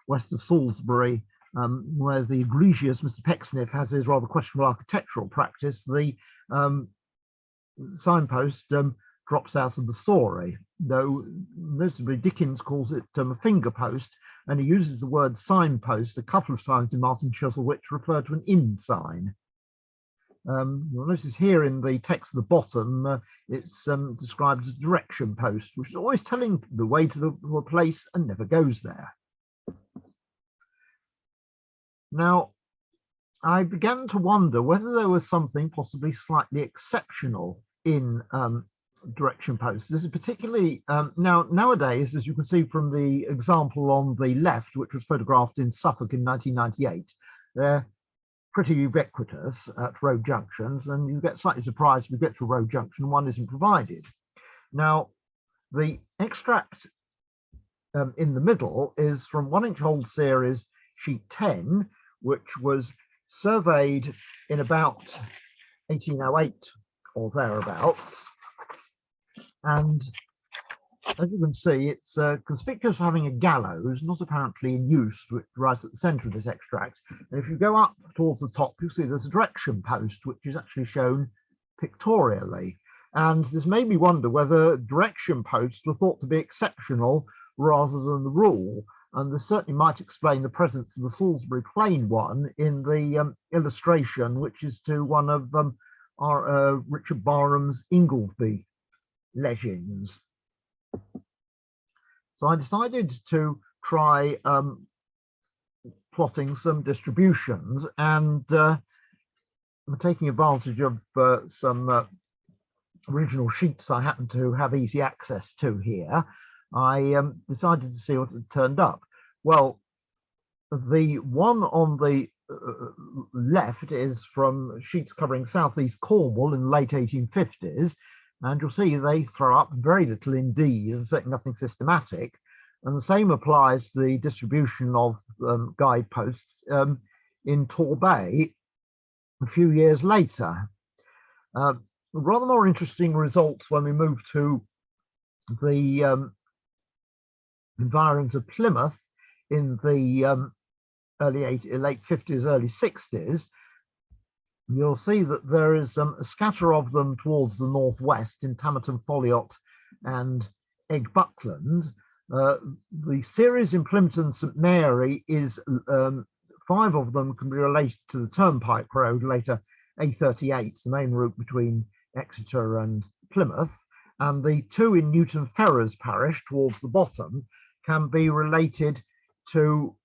[SPEAKER 1] west of Salisbury, where the egregious Mr. Pecksniff has his rather questionable architectural practice, the signpost drops out of the story, though notably Dickens calls it a finger post, and he uses the word signpost a couple of times in Martin Chuzzlewit to refer to an inn sign. You'll notice here in the text at the bottom, it's described as direction post, which is always telling the way to a place and never goes there. Now, I began to wonder whether there was something possibly slightly exceptional in direction posts. This is particularly nowadays, as you can see from the example on the left, which was photographed in Suffolk in 1998, they're pretty ubiquitous at road junctions, and you get slightly surprised if you get to a road junction and one isn't provided. Now, the extract in the middle is from 1-inch old series sheet 10, which was surveyed in about 1808 or thereabouts. And as you can see, it's conspicuous for having a gallows, not apparently in use, which right at the centre of this extract. And if you go up towards the top, you'll see there's a direction post, which is actually shown pictorially. And this made me wonder whether direction posts were thought to be exceptional rather than the rule. And this certainly might explain the presence of the Salisbury Plain one in the illustration, which is to one of our Richard Barham's Ingleby legends. So I decided to try plotting some distributions, and taking advantage of some original sheets I happen to have easy access to here, I decided to see what had turned up. Well, the one on the left is from sheets covering southeast Cornwall in the late 1850s, and you'll see they throw up very little indeed, and certainly nothing systematic. And the same applies to the distribution of guideposts in Torbay a few years later. Rather more interesting results when we move to the environs of Plymouth in the late 50s, early 60s. You'll see that there is a scatter of them towards the northwest in Tamerton, Folliot and Egg Buckland. The series in Plymouth and St Mary is 5 of them can be related to the Turnpike Road, later A38, the main route between Exeter and Plymouth, and the 2 in Newton Ferrers parish towards the bottom can be related to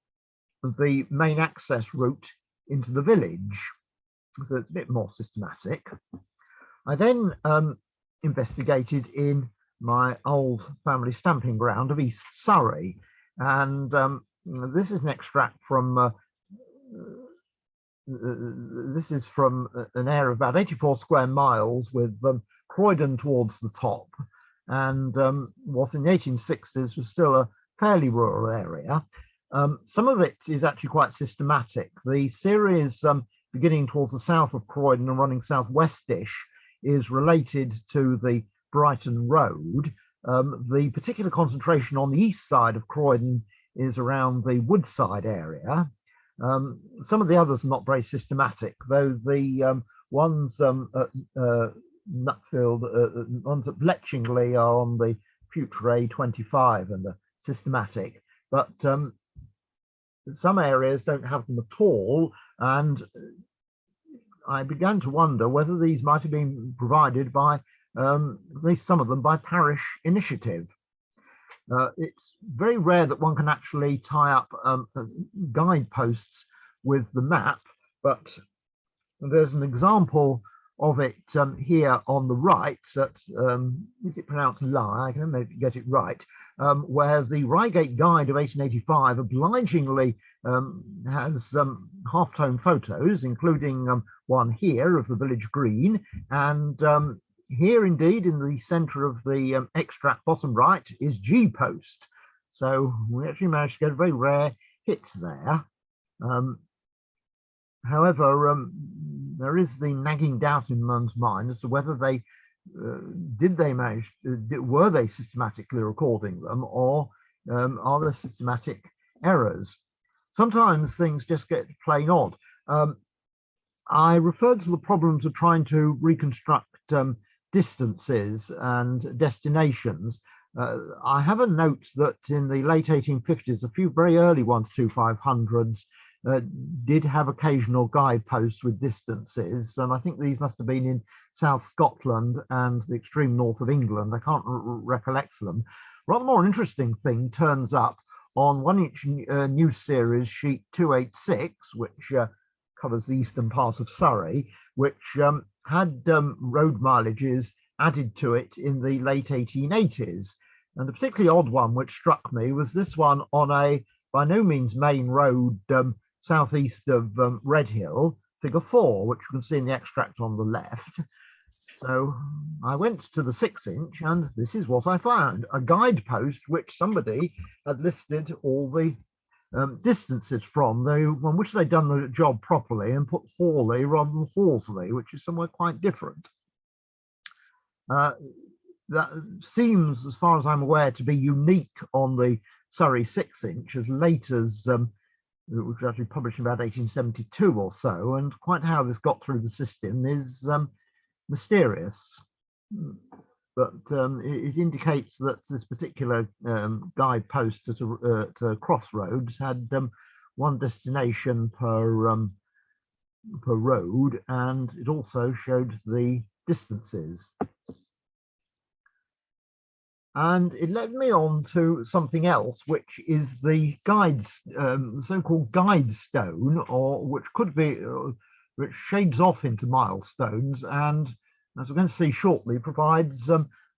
[SPEAKER 1] the main access route into the village. So it's a bit more systematic. I then investigated in my old family stamping ground of East Surrey, and this is an extract from this is from an area of about 84 square miles with Croydon towards the top, and what in the 1860s was still a fairly rural area. Some of it is actually quite systematic. The series beginning towards the south of Croydon and running southwestish is related to the Brighton Road. The particular concentration on the east side of Croydon is around the Woodside area. Some of the others are not very systematic, though the ones at Nutfield, ones at Bletchingley are on the future A25 and are systematic, but some areas don't have them at all, and I began to wonder whether these might have been provided by, at least some of them, by parish initiative. It's very rare that one can actually tie up guideposts with the map, but there's an example of it here on the right. Is it pronounced Lie? I can maybe get it right. Where the Reigate Guide of 1885 obligingly has half-tone photos, including one here of the village green, and here indeed in the centre of the extract bottom right is G post. So we actually managed to get a very rare hit there. However, there is the nagging doubt in one's mind as to whether they were they systematically recording them, or are there systematic errors? Sometimes things just get plain odd. I referred to the problems of trying to reconstruct distances and destinations. I have a note that in the late 1850s, a few very early 1-2-500s uh, did have occasional guideposts with distances, and I think these must have been in South Scotland and the extreme north of England. I can't recollect them. Rather more interesting thing turns up on 1-inch news series sheet 286, which covers the eastern part of Surrey, which had road mileages added to it in the late 1880s. And a particularly odd one which struck me was this one on a by no means main road southeast of Redhill, figure 4, which you can see in the extract on the left. So I went to the 6-inch, and this is what I found: a guidepost which somebody had listed all the distances from, on which they'd done the job properly and put Hawley rather than Horsley, which is somewhere quite different. That seems, as far as I'm aware, to be unique on the Surrey 6-inch, as late as it was actually published in about 1872 or so, and quite how this got through the system is mysterious. But it indicates that this particular guidepost at crossroads had one destination per road, and it also showed the distances. And it led me on to something else, which is the so-called guide stone, or which could be, which shades off into milestones, and as we're going to see shortly, provides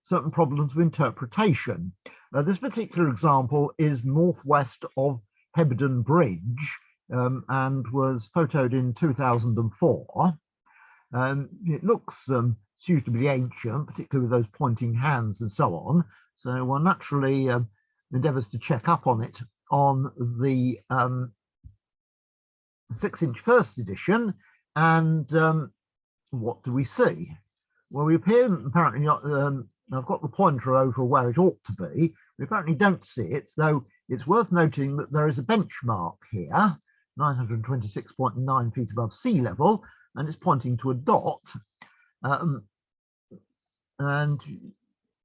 [SPEAKER 1] certain problems of interpretation. This particular example is northwest of Hebden Bridge, and was photoed in 2004. It looks suitably ancient, particularly with those pointing hands and so on. So one naturally endeavours to check up on it on the 6-inch first edition. And what do we see? Well, we apparently not, I've got the pointer over where it ought to be. We apparently don't see it, though it's worth noting that there is a benchmark here, 926.9 feet above sea level, and it's pointing to a dot. And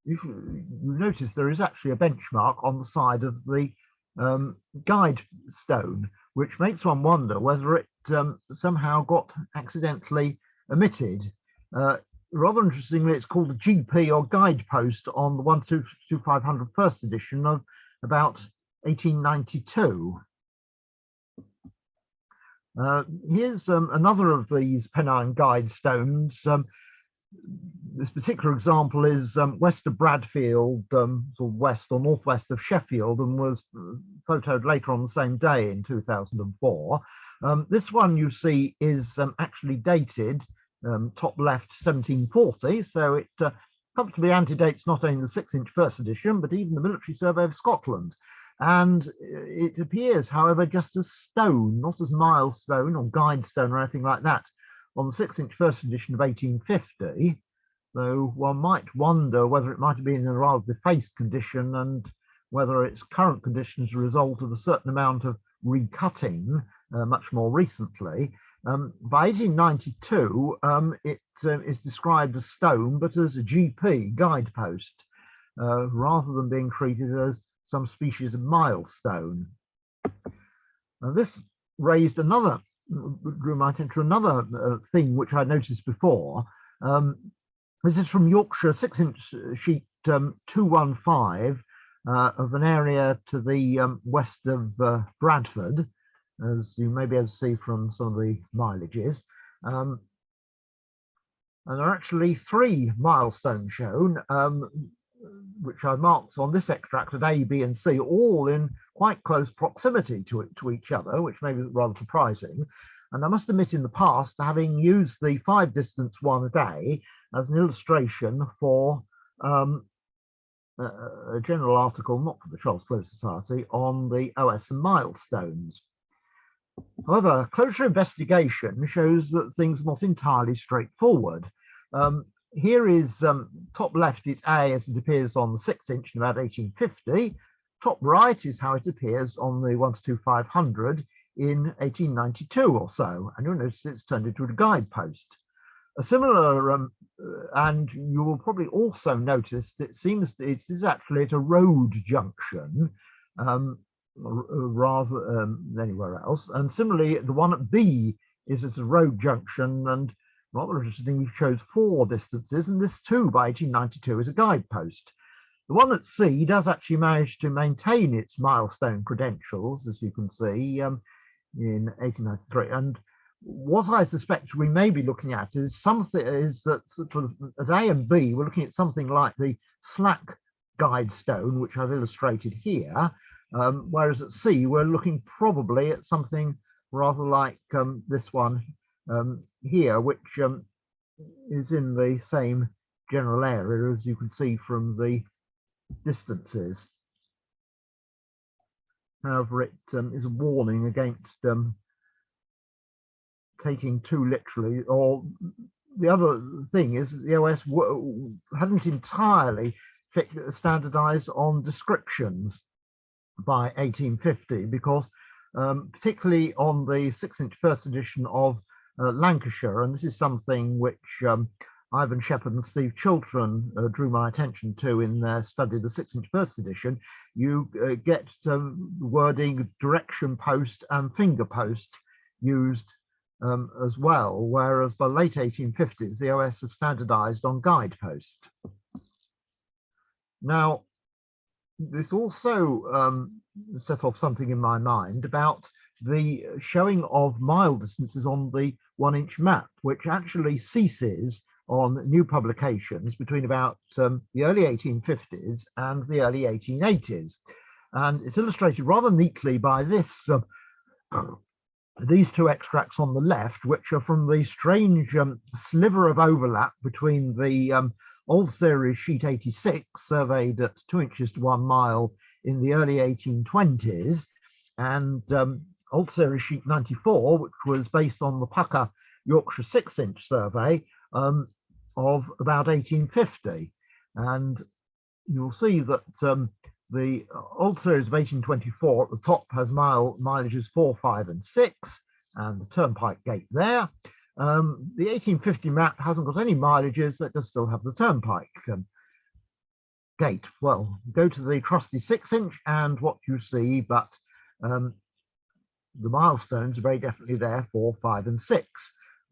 [SPEAKER 1] you notice there is actually a benchmark on the side of the guide stone, which makes one wonder whether it somehow got accidentally omitted. Rather interestingly, it's called a GP or guidepost on the 12500 first edition of about 1892. Here's another of these Pennine guide stones. This particular example is west of Bradfield, sort of west or northwest of Sheffield, and was photoed later on the same day in 2004. This one you see is actually dated top left 1740, so it comfortably antedates not only the 6-inch first edition, but even the Military Survey of Scotland. And it appears, however, just as stone, not as milestone or guide stone or anything like that, on the 6-inch first edition of 1850, though one might wonder whether it might have been in a rather defaced condition and whether its current condition is a result of a certain amount of recutting much more recently. By 1892, it is described as stone, but as a GP, guidepost, rather than being treated as some species of milestone. Now, this raised another, drew my attention to another thing which I noticed before. This is from Yorkshire 6-inch sheet 215 of an area to the west of Bradford, as you may be able to see from some of the mileages. And there are actually 3 milestones shown, which I marked on this extract at A, B, and C, all in quite close proximity to each other, which may be rather surprising. And I must admit, in the past, having used the 5 distance one a day as an illustration for a general article, not for the Charles Flow Society, on the OS and milestones. However, closer investigation shows that things are not entirely straightforward. Here is top left is A as it appears on the 6-inch in about 1850. Top right is how it appears on the 12500 in 1892 or so, and you'll notice it's turned into a guidepost. A similar, and you will probably also notice that it seems that it is actually at a road junction, rather than anywhere else. And similarly, the one at B is at a road junction, and rather interesting, we chose 4 distances, and this too by 1892 is a guidepost. The one at C does actually manage to maintain its milestone credentials, as you can see, in 1893. And what I suspect we may be looking at is that sort of at A and B, we're looking at something like the Slack guide stone, which I've illustrated here, whereas at C, we're looking probably at something rather like this one here, which is in the same general area, as you can see from the distances. However, it is a warning against taking too literally, or the other thing is that the OS hadn't entirely standardized on descriptions by 1850, because particularly on the 6-inch first edition of Lancashire, and this is something which Ivan Shepherd and Steve Chiltern drew my attention to in their study of the 6-inch first edition, you get wording direction post and finger post used as well, whereas by late 1850s the OS is standardized on guidepost. Now, this also set off something in my mind about the showing of mile distances on the 1-inch map, which actually ceases on new publications between about the early 1850s and the early 1880s. And it's illustrated rather neatly by this these 2 extracts on the left, which are from the strange sliver of overlap between the old series sheet 86, surveyed at 2 inches to 1 mile in the early 1820s, and old series sheet 94, which was based on the Pucker Yorkshire 6-inch survey of about 1850. And you'll see that the old series of 1824 at the top has mileages 4, 5, and 6, and the turnpike gate there. The 1850 map hasn't got any mileages, that does still have the turnpike gate. Well, go to the trusty 6-inch and what you see, but the milestones are very definitely there, 4, 5, and 6.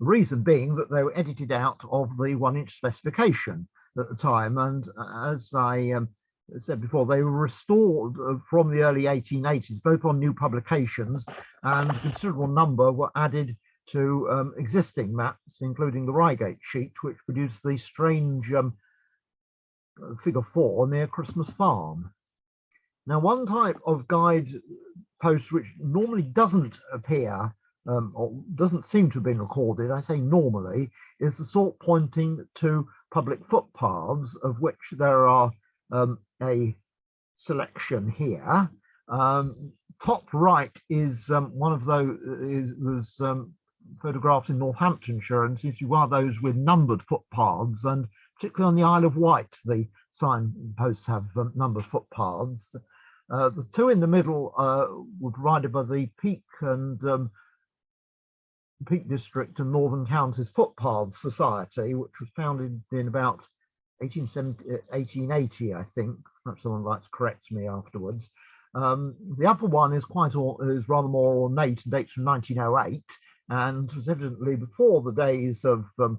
[SPEAKER 1] The reason being that they were edited out of the 1-inch specification at the time, and as I said before, they were restored from the early 1880s, both on new publications, and a considerable number were added to existing maps, including the Reigate sheet, which produced the strange figure 4 near Christmas Farm. Now, one type of guide post which normally doesn't appear or doesn't seem to have been recorded, I say normally, is the sort pointing to public footpaths, of which there are a selection here. Top right is one of those was photographs in Northamptonshire, and seems to be one of those with numbered footpaths, and particularly on the Isle of Wight the signposts have numbered footpaths. The 2 in the middle were provided by the Peak and Peak District and Northern Counties Footpaths Society, which was founded in about 1880, I think. Perhaps someone might correct me afterwards. The upper one is rather more ornate and dates from 1908, and was evidently before the days of 1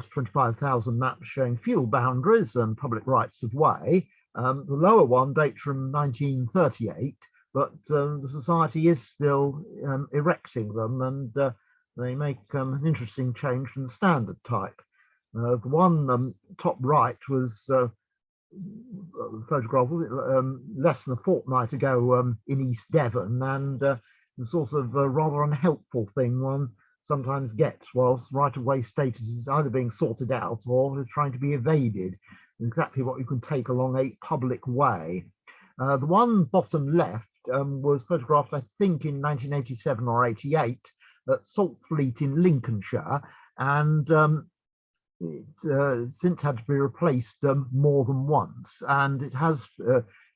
[SPEAKER 1] to 25,000 maps showing field boundaries and public rights of way. The lower one dates from 1938, but the society is still erecting them, and they make an interesting change from the standard type. The one top right was photographed less than a fortnight ago in East Devon, and the sort of rather unhelpful thing one sometimes gets whilst right-of-way status is either being sorted out or trying to be evaded. Exactly what you can take along a public way. The one bottom left was photographed, I think, in 1987 or 88 at Saltfleet in Lincolnshire, and it since had to be replaced more than once, and it has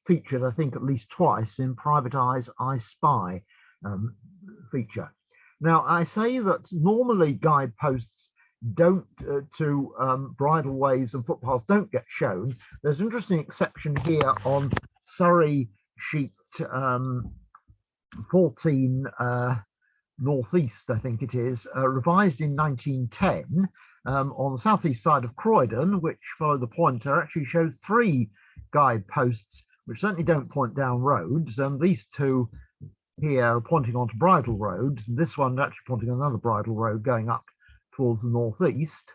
[SPEAKER 1] featured, I think, at least twice in Private Eye's I Spy feature. Now, I say that normally guideposts don't to bridleways and footpaths don't get shown. There's an interesting exception here on Surrey sheet 14 northeast, I think it is, revised in 1910 on the southeast side of Croydon, which follow the pointer, actually shows 3 guideposts, which certainly don't point down roads. And these 2 here are pointing onto bridle roads, and this one actually pointing on another bridle road going up towards the northeast.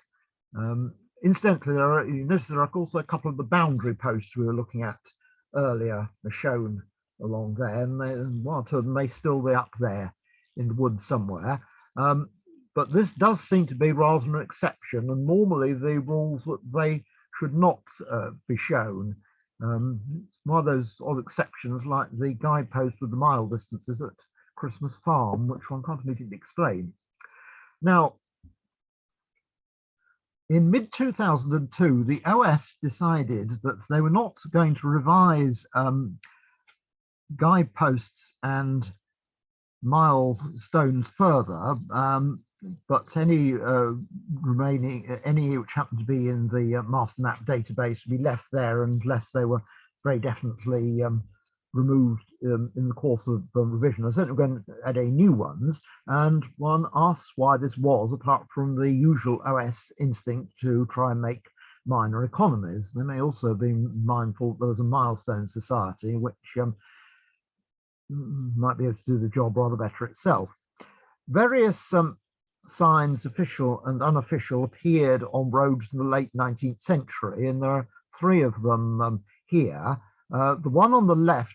[SPEAKER 1] Incidentally, you notice there are also a couple of the boundary posts we were looking at earlier are shown along there, and one or 2 of them may still be up there in the woods somewhere. But this does seem to be rather an exception, and normally the rules that they should not be shown. It's one of those odd exceptions, like the guidepost with the mile distances at Christmas Farm, which one can't immediately explain. Now, in mid-2002, the OS decided that they were not going to revise guideposts and milestones further, but any any which happened to be in the master map database would be left there unless they were very definitely removed in the course of revision. I certainly going to add any new ones, and one asks why this was, apart from the usual OS instinct to try and make minor economies. They may also have been mindful that there was a milestone society which might be able to do the job rather better itself. Various signs, official and unofficial, appeared on roads in the late 19th century, and there are 3 of them here. The one on the left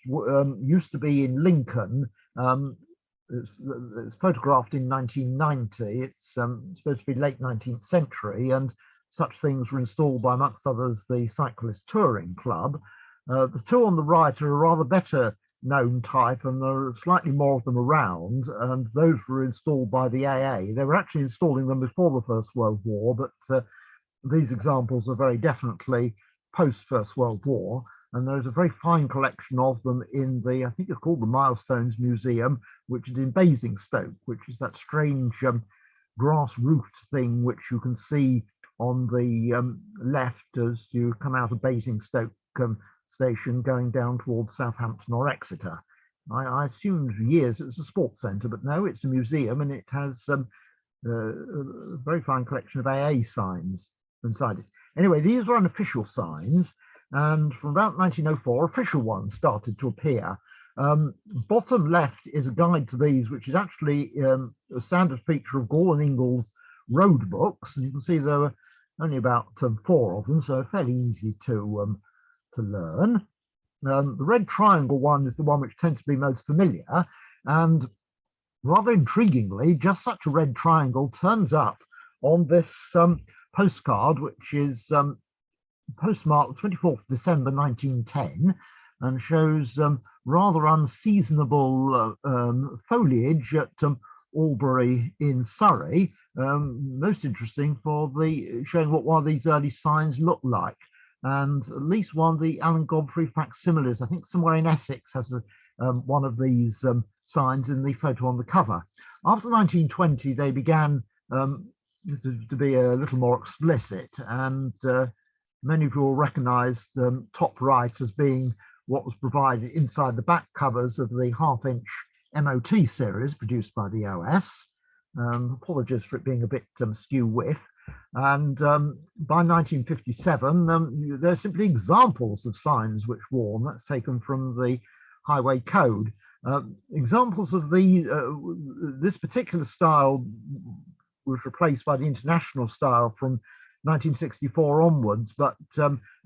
[SPEAKER 1] used to be in Lincoln. It's photographed in 1990. It's supposed to be late 19th century, and such things were installed by, amongst others, the Cyclist Touring Club. The 2 on the right are a rather better known type, and there are slightly more of them around, and those were installed by the AA. They were actually installing them before the First World War, but these examples are very definitely post First World War, and there's a very fine collection of them in the, I think it's called the Milestones Museum, which is in Basingstoke, which is that strange grass-roofed thing which you can see on the left as you come out of Basingstoke station going down towards Southampton or Exeter. I assumed for years it was a sports centre, but no, it's a museum, and it has a very fine collection of AA signs inside it. Anyway, these were unofficial signs, and from about 1904, official ones started to appear. Bottom left is a guide to these, which is actually a standard feature of Gall and Ingall's road books, and you can see there were only about 4 of them, so fairly easy to learn. The red triangle one is the one which tends to be most familiar, and rather intriguingly, just such a red triangle turns up on this postcard, which is postmarked 24th December 1910, and shows rather unseasonable foliage at Albury in Surrey. Most interesting for the showing what one of these early signs looked like. And at least one of the Alan Godfrey facsimiles, I think somewhere in Essex, has one of these signs in the photo on the cover. After 1920, they began to be a little more explicit, and many of you will recognise the top right as being what was provided inside the back covers of the half-inch MOT series produced by the OS. Apologies for it being a bit skew with. And by 1957, they're simply examples of signs which warn. That's taken from the Highway Code. Examples of this particular style was replaced by the international style from 1964 onwards, but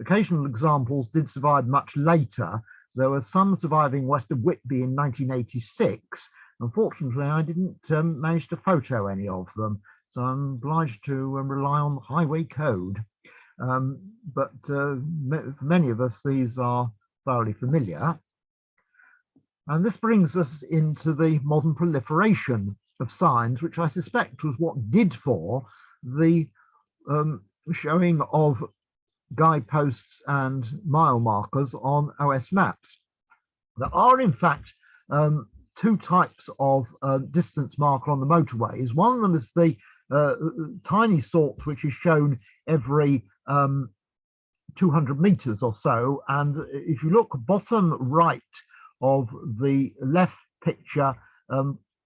[SPEAKER 1] occasional examples did survive much later. There were some surviving west of Whitby in 1986. Unfortunately, I didn't manage to photo any of them, so I'm obliged to rely on the Highway Code. But for many of us, these are thoroughly familiar. And this brings us into the modern proliferation of signs, which I suspect was what did for the showing of guideposts and mile markers on OS maps. There are, in fact, 2 types of distance marker on the motorways. One of them is the tiny sort which is shown every 200 meters or so, and if you look bottom right of the left picture,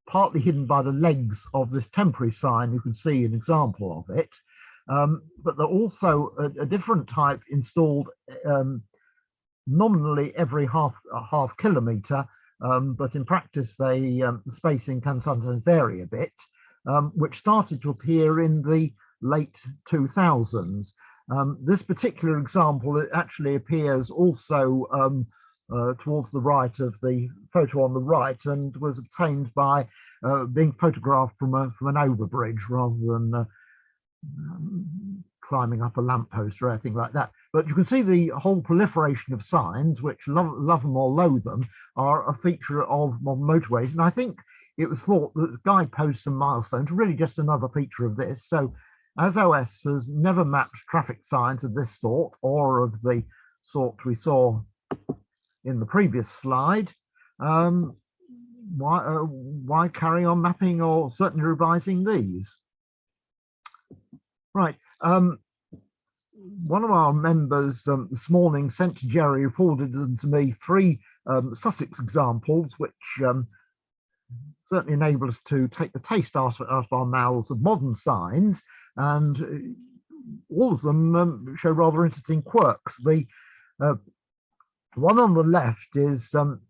[SPEAKER 1] partly hidden by the legs of this temporary sign. You can see an example of it. But there are also a different type installed nominally every half kilometre, but in practice the spacing can sometimes vary a bit, which started to appear in the late 2000s. This particular example, it actually appears also towards the right of the photo on the right, and was obtained by being photographed from an overbridge rather than climbing up a lamppost or anything like that. But you can see the whole proliferation of signs, which love them or loathe them, are a feature of modern motorways. And I think it was thought that guideposts and milestones are really just another feature of this. So as OS has never mapped traffic signs of this sort, or of the sort we saw in the previous slide, why carry on mapping or certainly revising these? Right. One of our members this morning sent to Jerry, forwarded them to me, 3 Sussex examples, which certainly enable us to take the taste out of our mouths of modern signs, and all of them show rather interesting quirks. The one on the left is about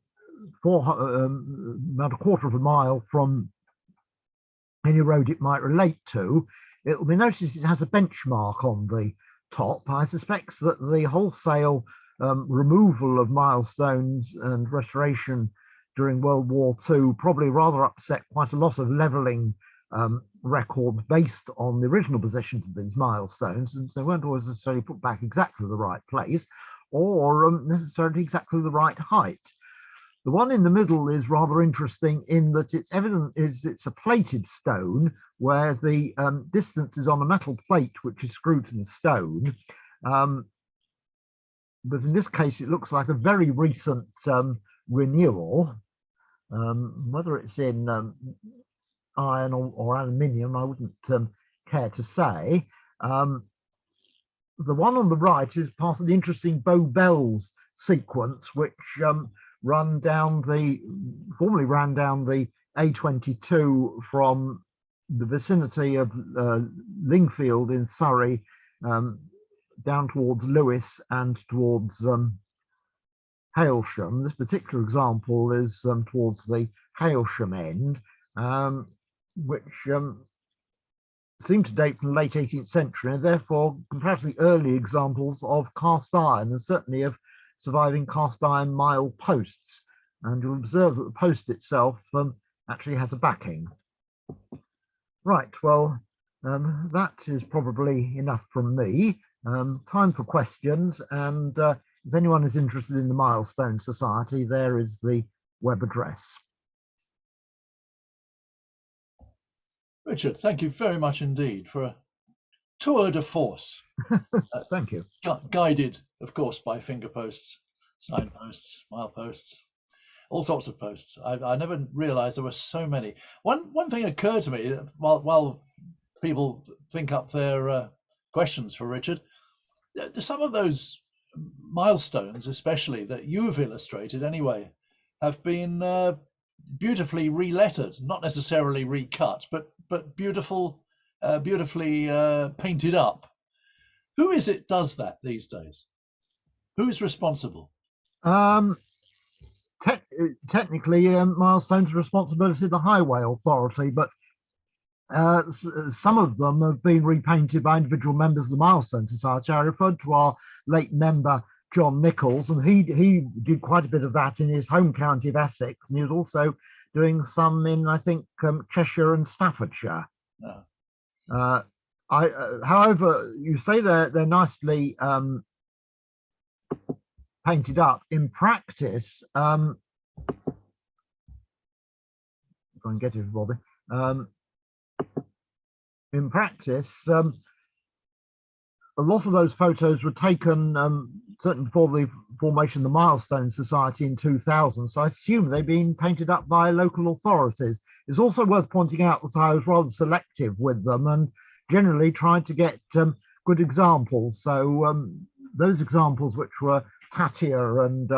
[SPEAKER 1] a quarter of a mile from any road it might relate to. It will be noticed it has a benchmark on the top. I suspect that the wholesale removal of milestones and restoration during World War II probably rather upset quite a lot of levelling records based on the original positions of these milestones, and so they weren't always necessarily put back exactly the right place, or necessarily exactly the right height. The one in the middle is rather interesting in that it's evident it's a plated stone where the distance is on a metal plate which is screwed to the stone. But in this case, it looks like a very recent renewal. Whether it's in iron or aluminium, I wouldn't care to say. The one on the right is part of the interesting Bow Bells sequence, which formerly ran down the A22 from the vicinity of Lingfield in Surrey down towards Lewes and towards Hailsham. This particular example is towards the Hailsham end, which seem to date from the late 18th century, and therefore comparatively early examples of cast iron, and certainly of surviving cast iron mileposts. And you'll observe that the post itself actually has a backing. Right, well, that is probably enough from me. Time for questions, and if anyone is interested in the Milestone Society, there is the web address.
[SPEAKER 2] Richard, thank you very much indeed for a tour de force.
[SPEAKER 1] Thank you.
[SPEAKER 2] Guided, of course, by finger posts, signposts, mileposts, all sorts of posts. I never realised there were so many. One thing occurred to me while people think up their questions for Richard. Some of those milestones, especially that you've illustrated anyway, have been beautifully relettered, not necessarily recut, but beautifully painted up. Who is it does that these days? Who is responsible?
[SPEAKER 1] Technically, Milestones are responsibility of the Highway Authority, but some of them have been repainted by individual members of the Milestone Society. I referred to our late member John Nichols, and he did quite a bit of that in his home county of Essex, and he was also doing some in, I think, Cheshire and Staffordshire. Oh. However, you say they're nicely painted up. In practice, if I can get it, Bobby. In practice, a lot of those photos were taken certainly before the formation of the Milestone Society in 2000, so I assume they've been painted up by local authorities. It's also worth pointing out that I was rather selective with them and generally tried to get good examples. So those examples which were tattier and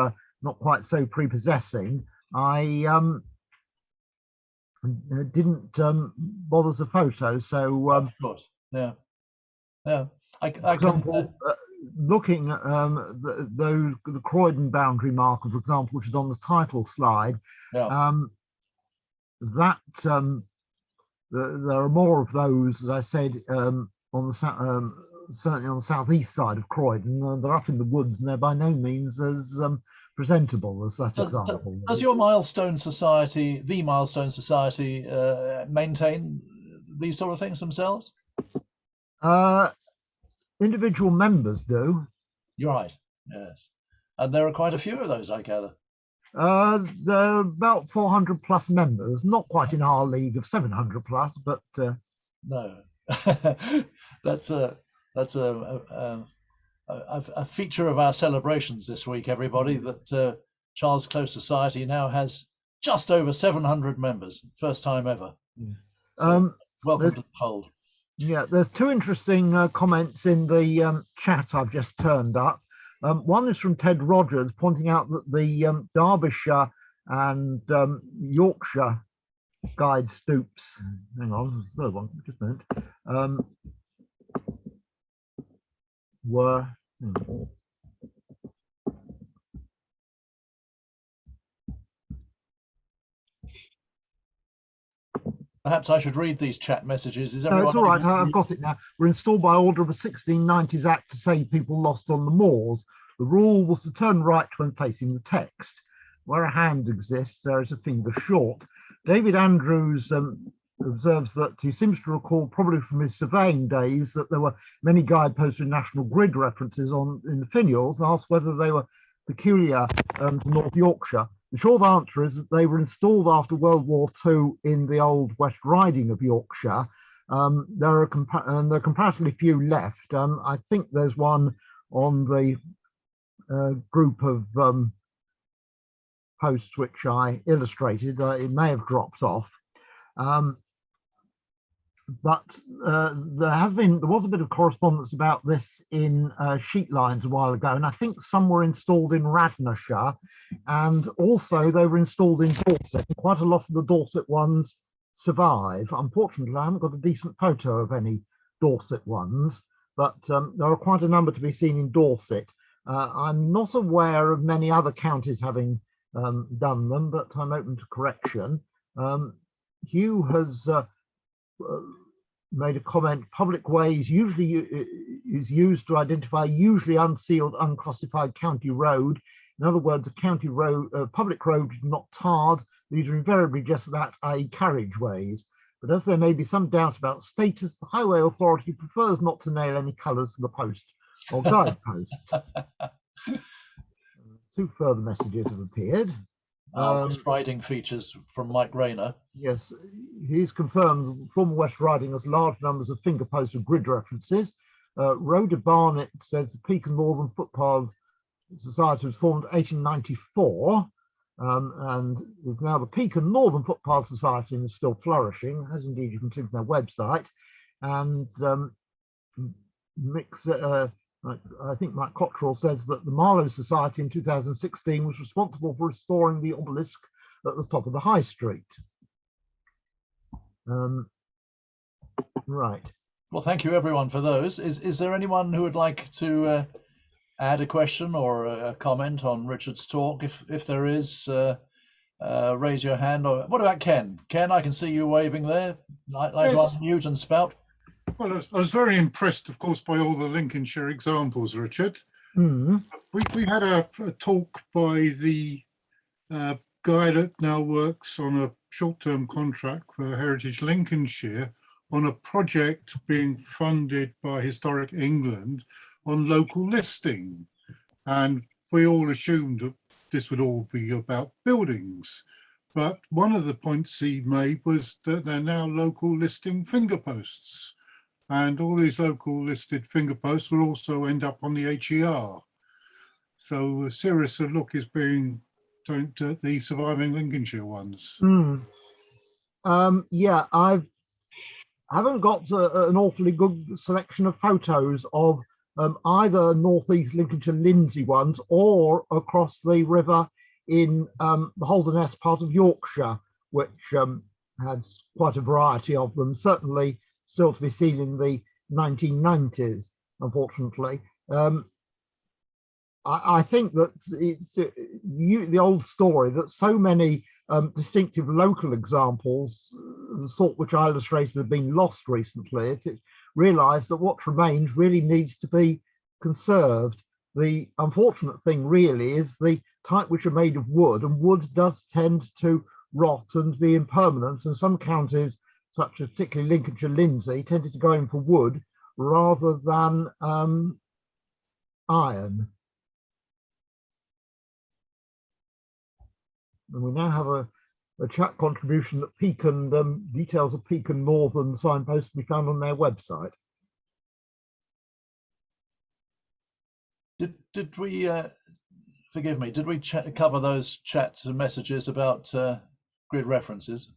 [SPEAKER 1] not quite so prepossessing, I didn't bother the photo. So,
[SPEAKER 2] of course, yeah. I
[SPEAKER 1] for example, looking at the Croydon boundary marker, for example, which is on the title slide, that there are more of those, as I said, on the certainly on the southeast side of Croydon. They're up in the woods, and they're by no means as presentable as that example.
[SPEAKER 2] Does your Milestone Society, the Milestone Society, maintain these sort of things themselves?
[SPEAKER 1] Individual members do.
[SPEAKER 2] You're right, yes. And there are quite a few of those, I gather.
[SPEAKER 1] There are about 400 plus members, not quite in our league of 700 plus, but
[SPEAKER 2] no, that's a feature of our celebrations this week, everybody, that Charles Close Society now has just over 700 members, first time ever. So, welcome to the fold.
[SPEAKER 1] Yeah, there's two interesting comments in the chat I've just turned up. One is from Ted Rogers, pointing out that the Derbyshire and Yorkshire guide stoops, hang on, there's the third one, just a minute, were
[SPEAKER 2] perhaps I should read these chat messages. Is
[SPEAKER 1] everyone? No, it's all right. I've got it now. We're installed by order of a 1690s Act to save people lost on the moors. The rule was to turn right when facing the text. Where a hand exists, there is a finger short. David Andrews observes that he seems to recall, probably from his surveying days, that there were many guideposts with national grid references in the finials, and asked whether they were peculiar to North Yorkshire. The short answer is that they were installed after World War II in the old West Riding of Yorkshire. There are comparatively few left. I think there's one on the group of posts which I illustrated. It may have dropped off. But there was a bit of correspondence about this in sheet lines a while ago, and I think some were installed in Radnorshire, and also they were installed in Dorset. Quite a lot of the Dorset ones survive. Unfortunately, I haven't got a decent photo of any Dorset ones, but there are quite a number to be seen in Dorset. I'm not aware of many other counties having done them, but I'm open to correction. Hugh has made a comment. Public ways usually is used to identify usually unsealed, unclassified county road. In other words, a county road, public road is not tarred. These are invariably just that, i.e. carriageways. But as there may be some doubt about status, the Highway Authority prefers not to nail any colours to the post or guidepost. Two further messages have appeared.
[SPEAKER 2] West Riding features from Mike Rayner.
[SPEAKER 1] Yes, he's confirmed former West Riding has large numbers of finger posts with grid references. Rhoda Barnett says the Peak and Northern Footpath Society was formed in 1894, and is now the Peak and Northern Footpath Society and is still flourishing, as indeed you can see from their website. And I think Mike Cottrell says that the Marlow Society in 2016 was responsible for restoring the obelisk at the top of the High Street. Right.
[SPEAKER 2] Well, thank you everyone for those. Is there anyone who would like to add a question or a comment on Richard's talk? If there is, raise your hand. Or what about Ken? Ken, I can see you waving there. Like yes. To unmute and spout.
[SPEAKER 3] Well, I was very impressed, of course, by all the Lincolnshire examples, Richard.
[SPEAKER 1] Mm-hmm.
[SPEAKER 3] We had a talk by the guy that now works on a short-term contract for Heritage Lincolnshire on a project being funded by Historic England on local listing. And we all assumed that this would all be about buildings. But one of the points he made was that they're now local listing finger posts. And all these local listed finger posts will also end up on the HER. So a serious look is being done to the surviving Lincolnshire ones.
[SPEAKER 1] Yeah, I haven't got an awfully good selection of photos of either northeast Lincolnshire Lindsey ones or across the river in the Holderness part of Yorkshire, which had quite a variety of them, certainly still to be seen in the 1990s, unfortunately. I think that it's the old story that so many distinctive local examples, the sort which I illustrated, have been lost recently. It's realised that what remains really needs to be conserved. The unfortunate thing really is the type which are made of wood, and wood does tend to rot and be impermanent, and some counties, such as particularly Lincolnshire, Lindsey, tended to go in for wood rather than iron. And we now have a chat contribution that Pecan, details of Pecan Northern signposts can be found on their website.
[SPEAKER 2] Did we, forgive me, did we cover those chat messages about grid references?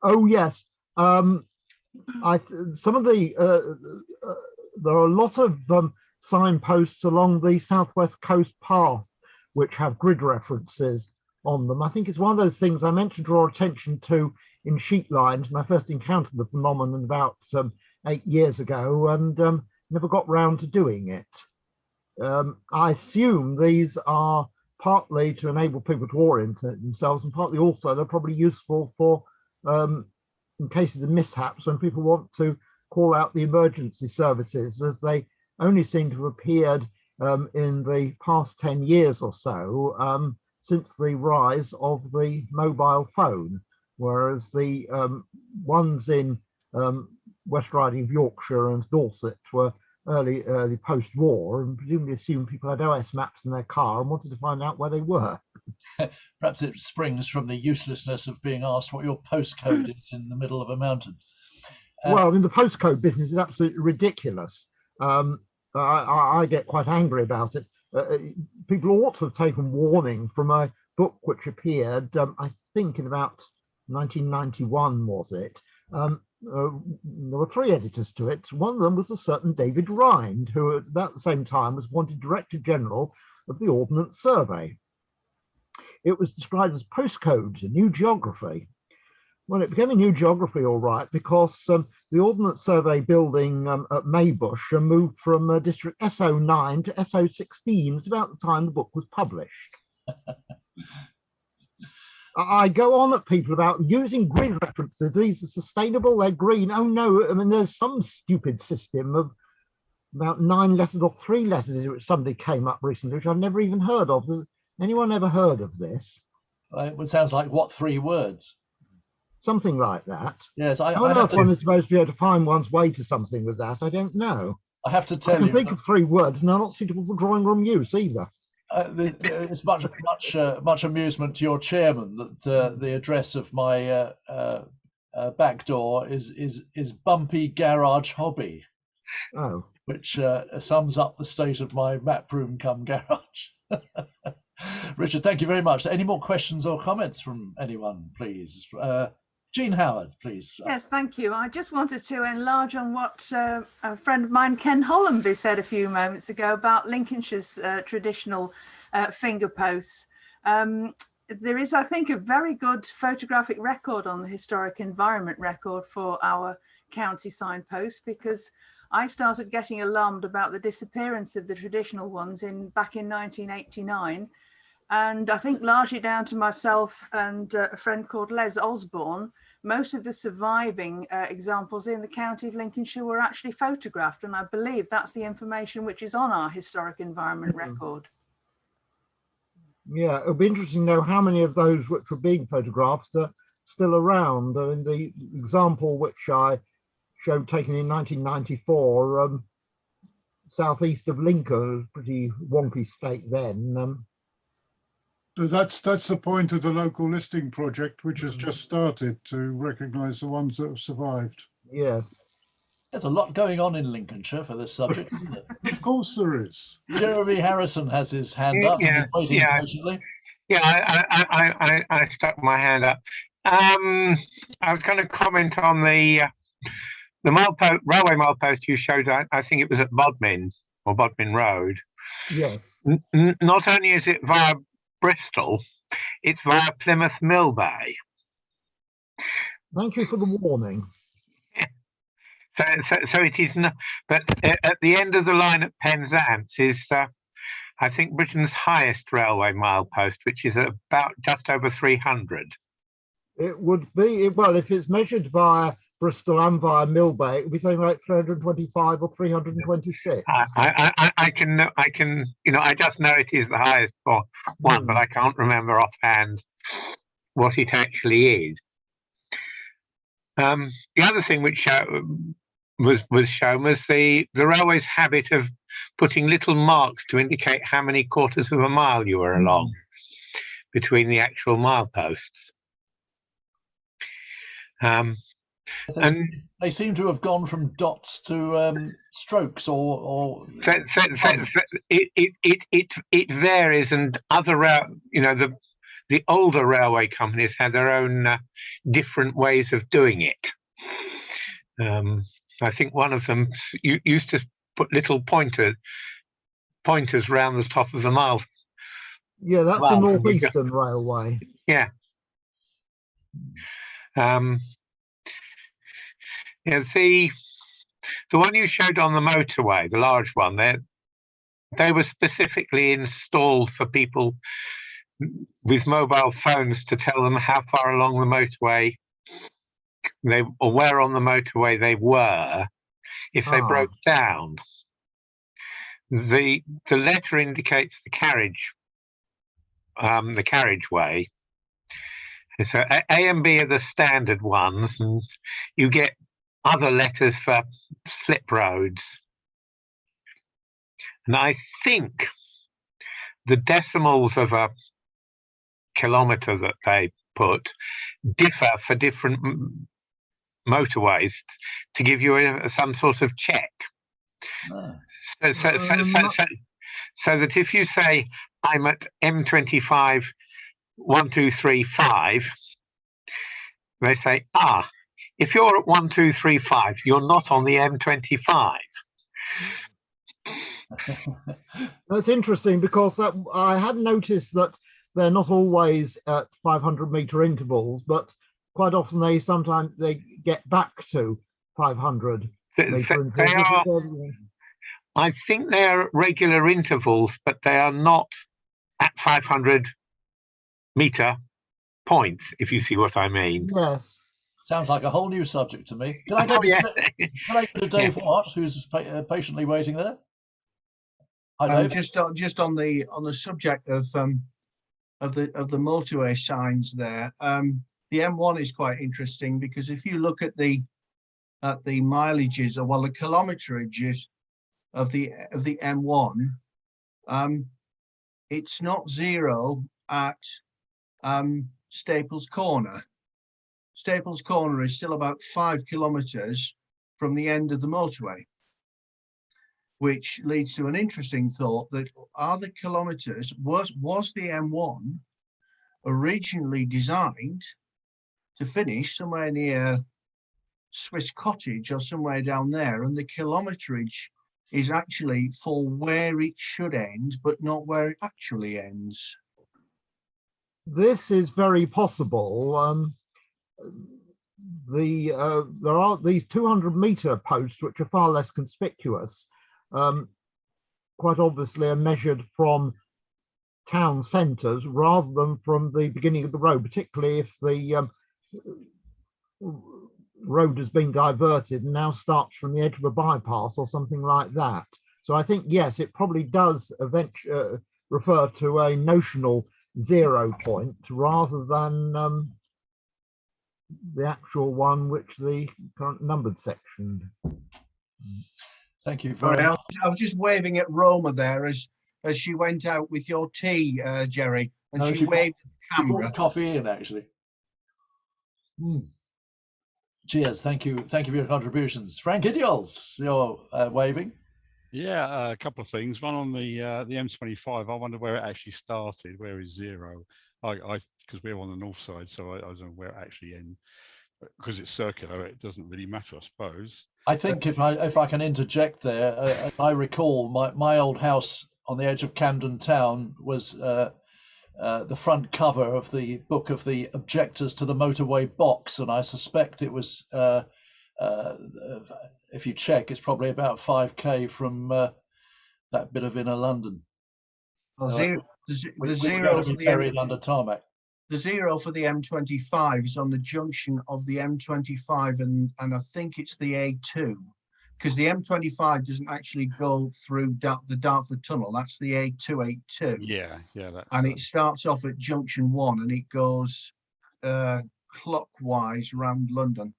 [SPEAKER 1] Oh yes, some of the there are a lot of signposts along the southwest coast path which have grid references on them. I think it's one of those things I meant to draw attention to in sheet lines when I first encountered the phenomenon about 8 years ago, and never got round to doing it. I assume these are partly to enable people to orient themselves, and partly also they're probably useful for in cases of mishaps when people want to call out the emergency services, as they only seem to have appeared in the past 10 years or so, since the rise of the mobile phone, whereas the ones in West Riding of Yorkshire and Dorset were early post-war, and presumably assumed people had OS maps in their car and wanted to find out where they were.
[SPEAKER 2] Perhaps it springs from the uselessness of being asked what your postcode is in the middle of a mountain.
[SPEAKER 1] Well, I mean, the postcode business is absolutely ridiculous. I get quite angry about it. People ought to have taken warning from a book which appeared, I think, in about 1991, was it? There were 3 editors to it. One of them was a certain David Rind, who at about the same time was wanted Director General of the Ordnance Survey. It was described as postcodes, a new geography. Well, it became a new geography, all right, because the Ordnance Survey building at Maybush moved from District SO9 to SO16. It's about the time the book was published. I go on at people about using grid references. These are sustainable, they're green. Oh no, I mean, there's some stupid system of about 9 letters or 3 letters which somebody came up recently, which I've never even heard of. Has anyone ever heard of this?
[SPEAKER 2] It sounds like, what, 3 words?
[SPEAKER 1] Something like that.
[SPEAKER 2] Yes,
[SPEAKER 1] How on earth one is supposed to be able to find one's way to something with that? I don't know.
[SPEAKER 2] I have to tell
[SPEAKER 1] I can
[SPEAKER 2] you,
[SPEAKER 1] think of 3 words, and they're not suitable for drawing room use either.
[SPEAKER 2] It's much amusement to your chairman that the address of my back door is Bumpy Garage Hobby.
[SPEAKER 1] Oh,
[SPEAKER 2] which sums up the state of my map room cum garage. Richard, thank you very much. Any more questions or comments from anyone, please? Jean Howard, please.
[SPEAKER 4] Yes, thank you. I just wanted to enlarge on what a friend of mine, Ken Hollenby, said a few moments ago about Lincolnshire's traditional finger posts. There is, I think, a very good photographic record on the historic environment record for our county signposts, because I started getting alarmed about the disappearance of the traditional ones back in 1989. And I think largely down to myself and a friend called Les Osborne, most of the surviving examples in the county of Lincolnshire were actually photographed. And I believe that's the information which is on our historic environment record.
[SPEAKER 1] Yeah, it'll be interesting to know how many of those which were being photographed are still around. I mean, the example which I showed taken in 1994, southeast of Lincoln, pretty wonky state then.
[SPEAKER 3] That's the point of the local listing project, which has just started, to recognise the ones that have survived.
[SPEAKER 1] Yes.
[SPEAKER 2] There's a lot going on in Lincolnshire for this subject, isn't there?
[SPEAKER 3] Of course there is.
[SPEAKER 2] Jeremy Harrison has his hand up.
[SPEAKER 5] Yeah,
[SPEAKER 2] and he's waiting patiently.
[SPEAKER 5] Yeah, I stuck my hand up. I was going to comment on the railway milepost you showed. I think it was at Bodmin or Bodmin Road.
[SPEAKER 1] Yes.
[SPEAKER 5] Not only is it via Bristol, it's via Plymouth Mill Bay.
[SPEAKER 1] Thank you for the warning.
[SPEAKER 5] So it is not, but at the end of the line at Penzance is, I think, Britain's highest railway milepost, which is about just over 300.
[SPEAKER 1] It would be, well, if it's measured via Bristol and via Millbay, it would be something like 325 or 326.
[SPEAKER 5] I can, you know, I just know it is the highest for one, but I can't remember offhand what it actually is. The other thing which was shown was the railway's habit of putting little marks to indicate how many quarters of a mile you were along between the actual mileposts. And
[SPEAKER 2] they seem to have gone from dots to strokes, or
[SPEAKER 5] it varies, and other the older railway companies had their own different ways of doing it. I think one of them used to put little pointers round the top of the mile.
[SPEAKER 1] Yeah, that's the Northeastern Railway.
[SPEAKER 5] Yeah. Yeah, the one you showed on the motorway, the large one, they were specifically installed for people with mobile phones to tell them how far along the motorway or where on the motorway they were if they broke down. The letter indicates the carriageway. So A and B are the standard ones, and you get other letters for slip roads. And I think the decimals of a kilometre that they put differ for different motorways to give you some sort of check. So that if you say, I'm at M25 1235, they say, if you're at 1235, you're not on the M25.
[SPEAKER 1] That's interesting, because I had noticed that they're not always at 500-metre intervals, but quite often sometimes they get back to 500 metre intervals.
[SPEAKER 5] I think they are at regular intervals, but they are not at 500-metre points, if you see what I mean.
[SPEAKER 1] Yes.
[SPEAKER 2] Sounds like a whole new subject to me. Can I go to Dave Watt, who's patiently waiting there? Hi, Dave.
[SPEAKER 6] Just on the subject of the motorway signs there, the M1 is quite interesting, because if you look at the mileages, or the kilometrages of the M1, it's not zero at Staples Corner. Staples Corner is still about 5 kilometres from the end of the motorway, which leads to an interesting thought that are the kilometres, was the M1 originally designed to finish somewhere near Swiss Cottage or somewhere down there, and the kilometrage is actually for where it should end, but not where it actually ends?
[SPEAKER 1] This is very possible. There are these 200-metre posts, which are far less conspicuous. Quite obviously are measured from town centres rather than from the beginning of the road, particularly if the road has been diverted and now starts from the edge of a bypass or something like that. So I think, yes, it probably does eventually refer to a notional 0 point rather than the actual one which the current numbered section.
[SPEAKER 2] Thank you very much.
[SPEAKER 6] I was just waving at Roma there as she went out with your tea, Jerry, and she waved at the camera.
[SPEAKER 2] Coffee in, actually. Cheers. Thank you for your contributions. Frank Idiols, you're waving.
[SPEAKER 7] Yeah, a couple of things. One on the M25. I wonder where it actually started. Where is 0? Because we're on the north side, so I don't know where it actually ends. Because it's circular, it doesn't really matter, I suppose.
[SPEAKER 2] I think if I can interject there, as I recall, my old house on the edge of Camden Town was the front cover of the book of the objectors to the motorway box, and I suspect it was, if you check, it's probably about 5k from that bit of inner London.
[SPEAKER 6] Well,
[SPEAKER 2] We
[SPEAKER 6] the
[SPEAKER 2] were
[SPEAKER 6] zero
[SPEAKER 2] going
[SPEAKER 6] for
[SPEAKER 2] to be
[SPEAKER 6] the
[SPEAKER 2] buried under tarmac.
[SPEAKER 6] the zero for the M25 is on the junction of the M25 and I think it's the A2, because the M25 doesn't actually go through the Dartford Tunnel. That's the A282.
[SPEAKER 7] Yeah, yeah. That's,
[SPEAKER 6] And it starts off at junction 1 and it goes clockwise around London.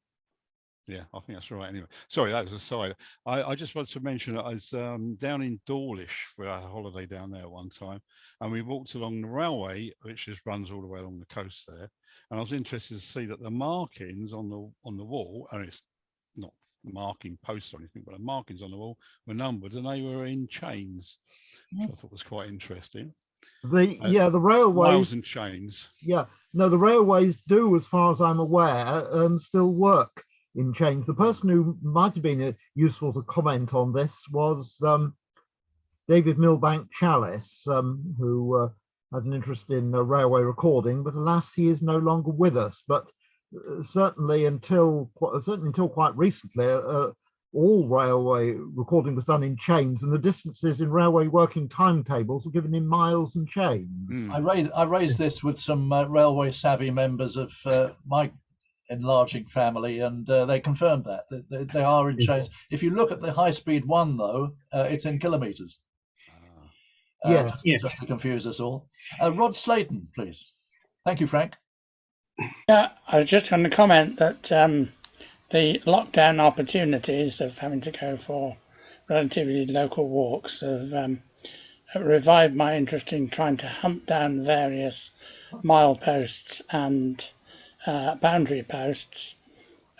[SPEAKER 7] yeah, I think that's right. Anyway, sorry, that was a side. I just wanted to mention that I was down in Dawlish for a holiday down there at one time, and we walked along the railway, which just runs all the way along the coast there. And I was interested to see that the markings on the wall, and it's not marking posts or anything, but the markings on the wall were numbered, and they were in chains, which I thought was quite interesting.
[SPEAKER 1] The railways,
[SPEAKER 7] Miles and chains.
[SPEAKER 1] yeah, no, the railways do, as far as I'm aware, still work in chains. The person who might have been useful to comment on this was David Milbank Chalice, who had an interest in railway recording, but alas, he is no longer with us. But certainly until quite recently, all railway recording was done in chains, and the distances in railway working timetables were given in miles and chains.
[SPEAKER 2] I raised this with some railway savvy members of my enlarging family, and they confirmed that they are in chains. If you look at the high speed one, though, it's in kilometres. Just to confuse us all. Rod Slayton, please. Thank you, Frank.
[SPEAKER 8] Yeah, I was just going to comment that the lockdown opportunities of having to go for relatively local walks have revived my interest in trying to hunt down various mileposts and boundary posts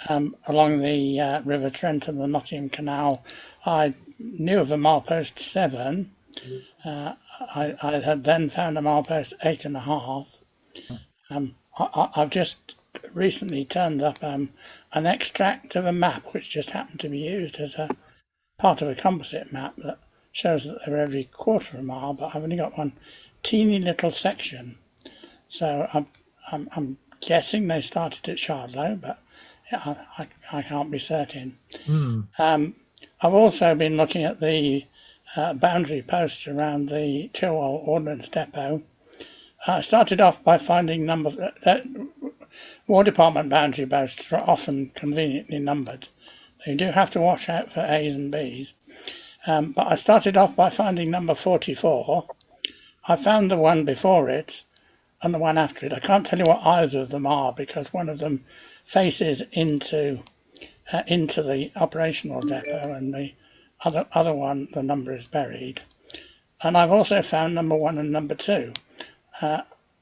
[SPEAKER 8] along the River Trent and the Nottingham Canal. I knew of a milepost 7. I had then found a milepost 8.5. I've just recently turned up an extract of a map which just happened to be used as a part of a composite map that shows that they're every quarter of a mile, but I've only got one teeny little section. So I'm guessing they started at Shardlow, but I can't be certain. I've also been looking at the boundary posts around the Chilwell Ordnance Depot. I started off by finding War Department boundary posts are often conveniently numbered. You do have to watch out for A's and B's. But I started off by finding number 44. I found the one before it and the one after it. I can't tell you what either of them are because one of them faces into the operational depot and the other one, the number is buried. And I've also found number 1 and number 2.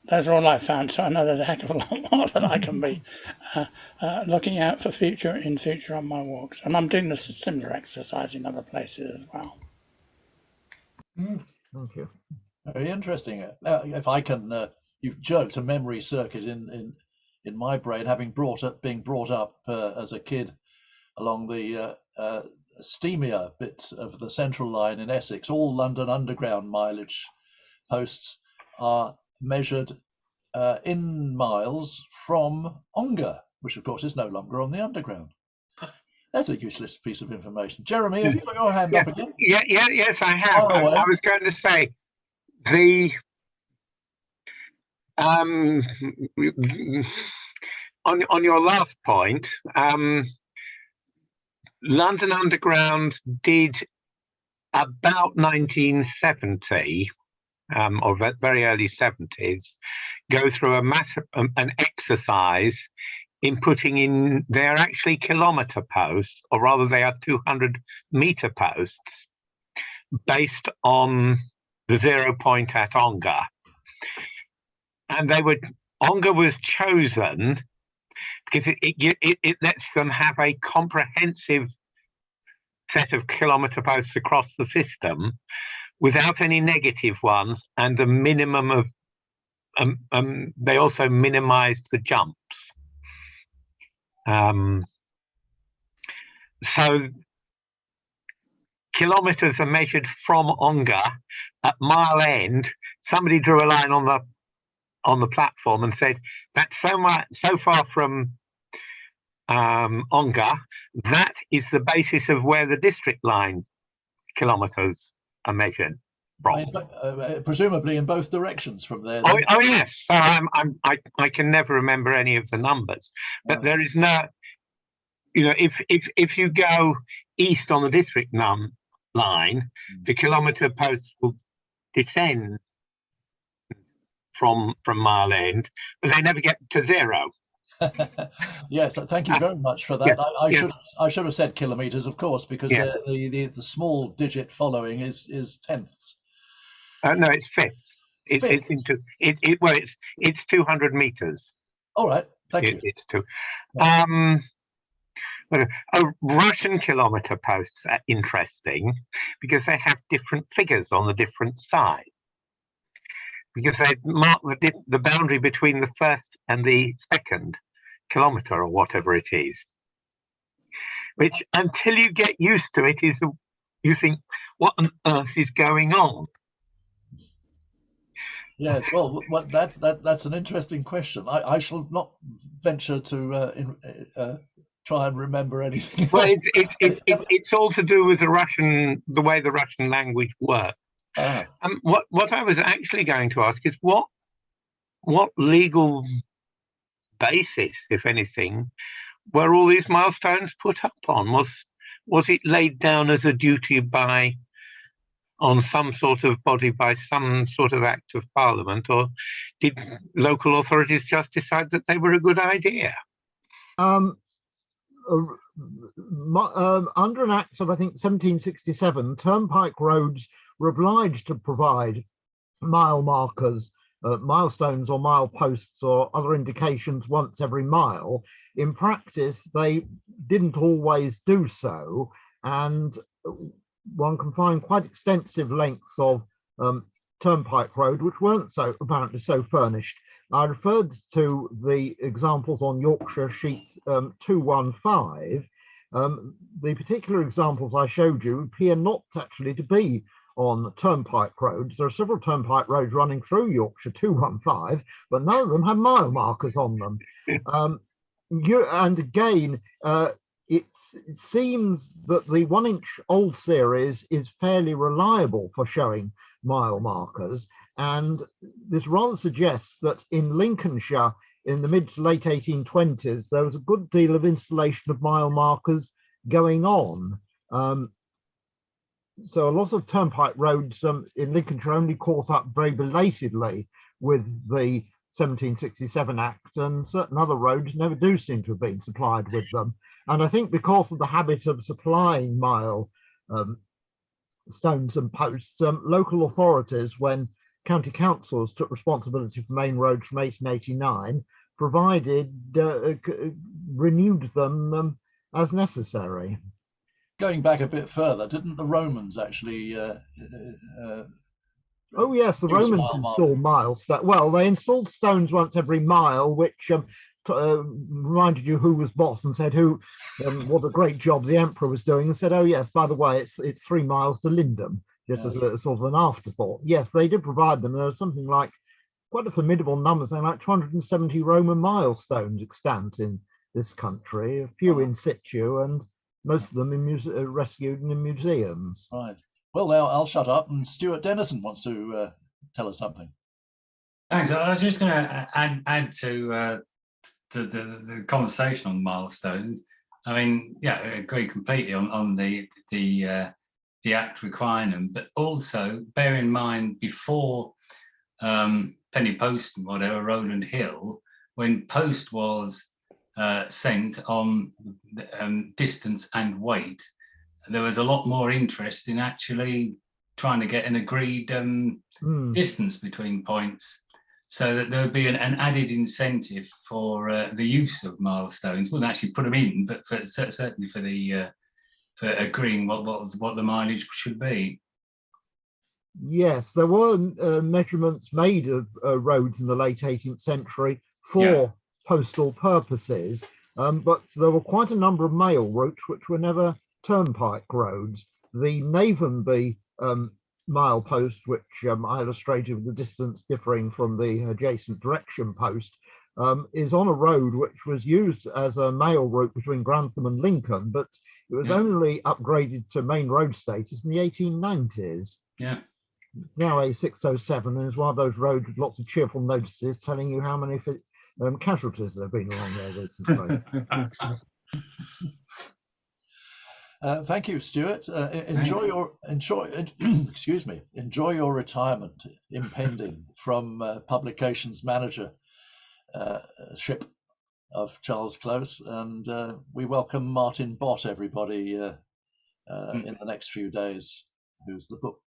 [SPEAKER 8] Those are all I found, so I know there's a heck of a lot more that I can be looking out for in future on my walks. And I'm doing this similar exercise in other places as well.
[SPEAKER 1] Thank you.
[SPEAKER 2] Very interesting. If I can, you've jerked a memory circuit in my brain, being brought up as a kid along the steamier bit of the Central Line in Essex. All London Underground mileage posts are measured in miles from Ongar, which of course is no longer on the Underground. That's a useless piece of information. Jeremy, have you got your hand up again?
[SPEAKER 5] Yes, I have. I was going to say on your last point, London Underground did about 1970 or very early 70s go through an exercise in putting in, they're actually kilometre posts, or rather they are 200-metre posts based on the 0 point at Ongar. And Ongar was chosen because it lets them have a comprehensive set of kilometre posts across the system without any negative ones, and the minimum of they also minimized the jumps. So kilometres are measured from Ongar. At Mile End, somebody drew a line on the on the platform and said, "That's so far from Ongar. That is the basis of where the district line kilometres are measured from."
[SPEAKER 2] Presumably in both directions from there.
[SPEAKER 5] Oh yes. So I can never remember any of the numbers, but there is no. If you go east on the district line, the kilometre posts will descend from Mile End, but they never get to zero.
[SPEAKER 2] Yes, thank you very much for that.
[SPEAKER 5] Yeah,
[SPEAKER 2] I should have said kilometres, of course, because the small digit following is tenths.
[SPEAKER 5] No, it's fifths. It's 200 meters.
[SPEAKER 2] All right, thank you.
[SPEAKER 5] It's two. Russian kilometer posts are interesting because they have different figures on the different sides. Because they mark the boundary between the first and the second kilometer or whatever it is. Which, until you get used to it, you think, what on earth is going on?
[SPEAKER 2] Yes, well, that's an interesting question. I shall not venture to try and remember anything.
[SPEAKER 5] Well, it's all to do with the way the Russian language works. What I was actually going to ask is what legal basis, if anything, were all these milestones put up on? Was it laid down as a duty on some sort of body by some sort of act of parliament, or did local authorities just decide that they were a good idea?
[SPEAKER 1] Under an act of, I think, 1767, turnpike roads were obliged to provide mile markers, milestones or mileposts or other indications once every mile. In practice, they didn't always do so, and one can find quite extensive lengths of turnpike road which weren't apparently so furnished. I referred to the examples on Yorkshire sheet 215. The particular examples I showed you appear not actually to be on turnpike roads. There are several turnpike roads running through Yorkshire 215, but none of them have mile markers on them. And again, it seems that the 1 inch old series is fairly reliable for showing mile markers, and this rather suggests that in Lincolnshire in the mid to late 1820s there was a good deal of installation of mile markers going on. So a lot of turnpike roads in Lincolnshire only caught up very belatedly with the 1767 Act, and certain other roads never do seem to have been supplied with them. And I think because of the habit of supplying mile stones and posts, local authorities, when county councils took responsibility for main roads from 1889, renewed them as necessary.
[SPEAKER 2] Going back a bit further, didn't the Romans actually
[SPEAKER 1] oh yes, the Romans installed miles. Well, they installed stones once every mile, which reminded you who was boss, and said what a great job the emperor was doing, and said, oh yes, by the way, it's 3 miles to Lindum, just as a sort of an afterthought. Yes, they did provide them. There was something like quite a formidable number, something like 270 Roman milestones extant in this country, a few in situ, and most of them rescued in museums.
[SPEAKER 2] Right. Well, now I'll shut up, and Stuart Dennison wants to tell us something.
[SPEAKER 9] Thanks. I was just going to add to the conversation on milestones. I mean, yeah, I agree completely on the Act requiring them, but also bear in mind before penny post and whatever, Rowland Hill, when post was sent on distance and weight, there was a lot more interest in actually trying to get an agreed distance between points, so that there would be an added incentive for the use of milestones. Wouldn't actually put them in, but certainly for agreeing what the mileage should be.
[SPEAKER 1] Yes, there were measurements made of roads in the late 18th century for postal purposes, but there were quite a number of mail routes which were never turnpike roads. The Navenby milepost, which I illustrated with the distance differing from the adjacent direction post, is on a road which was used as a mail route between Grantham and Lincoln, but it was only upgraded to main road status in the 1890s.
[SPEAKER 9] Yeah.
[SPEAKER 1] Now A607, and is one of those roads with lots of cheerful notices telling you how many casualties there have been along there recently.
[SPEAKER 2] Thank you, Stuart. Enjoy excuse me. Enjoy your retirement impending from publications manager ship of Charles Close, and we welcome Martin Bott, everybody, in the next few days, who's the book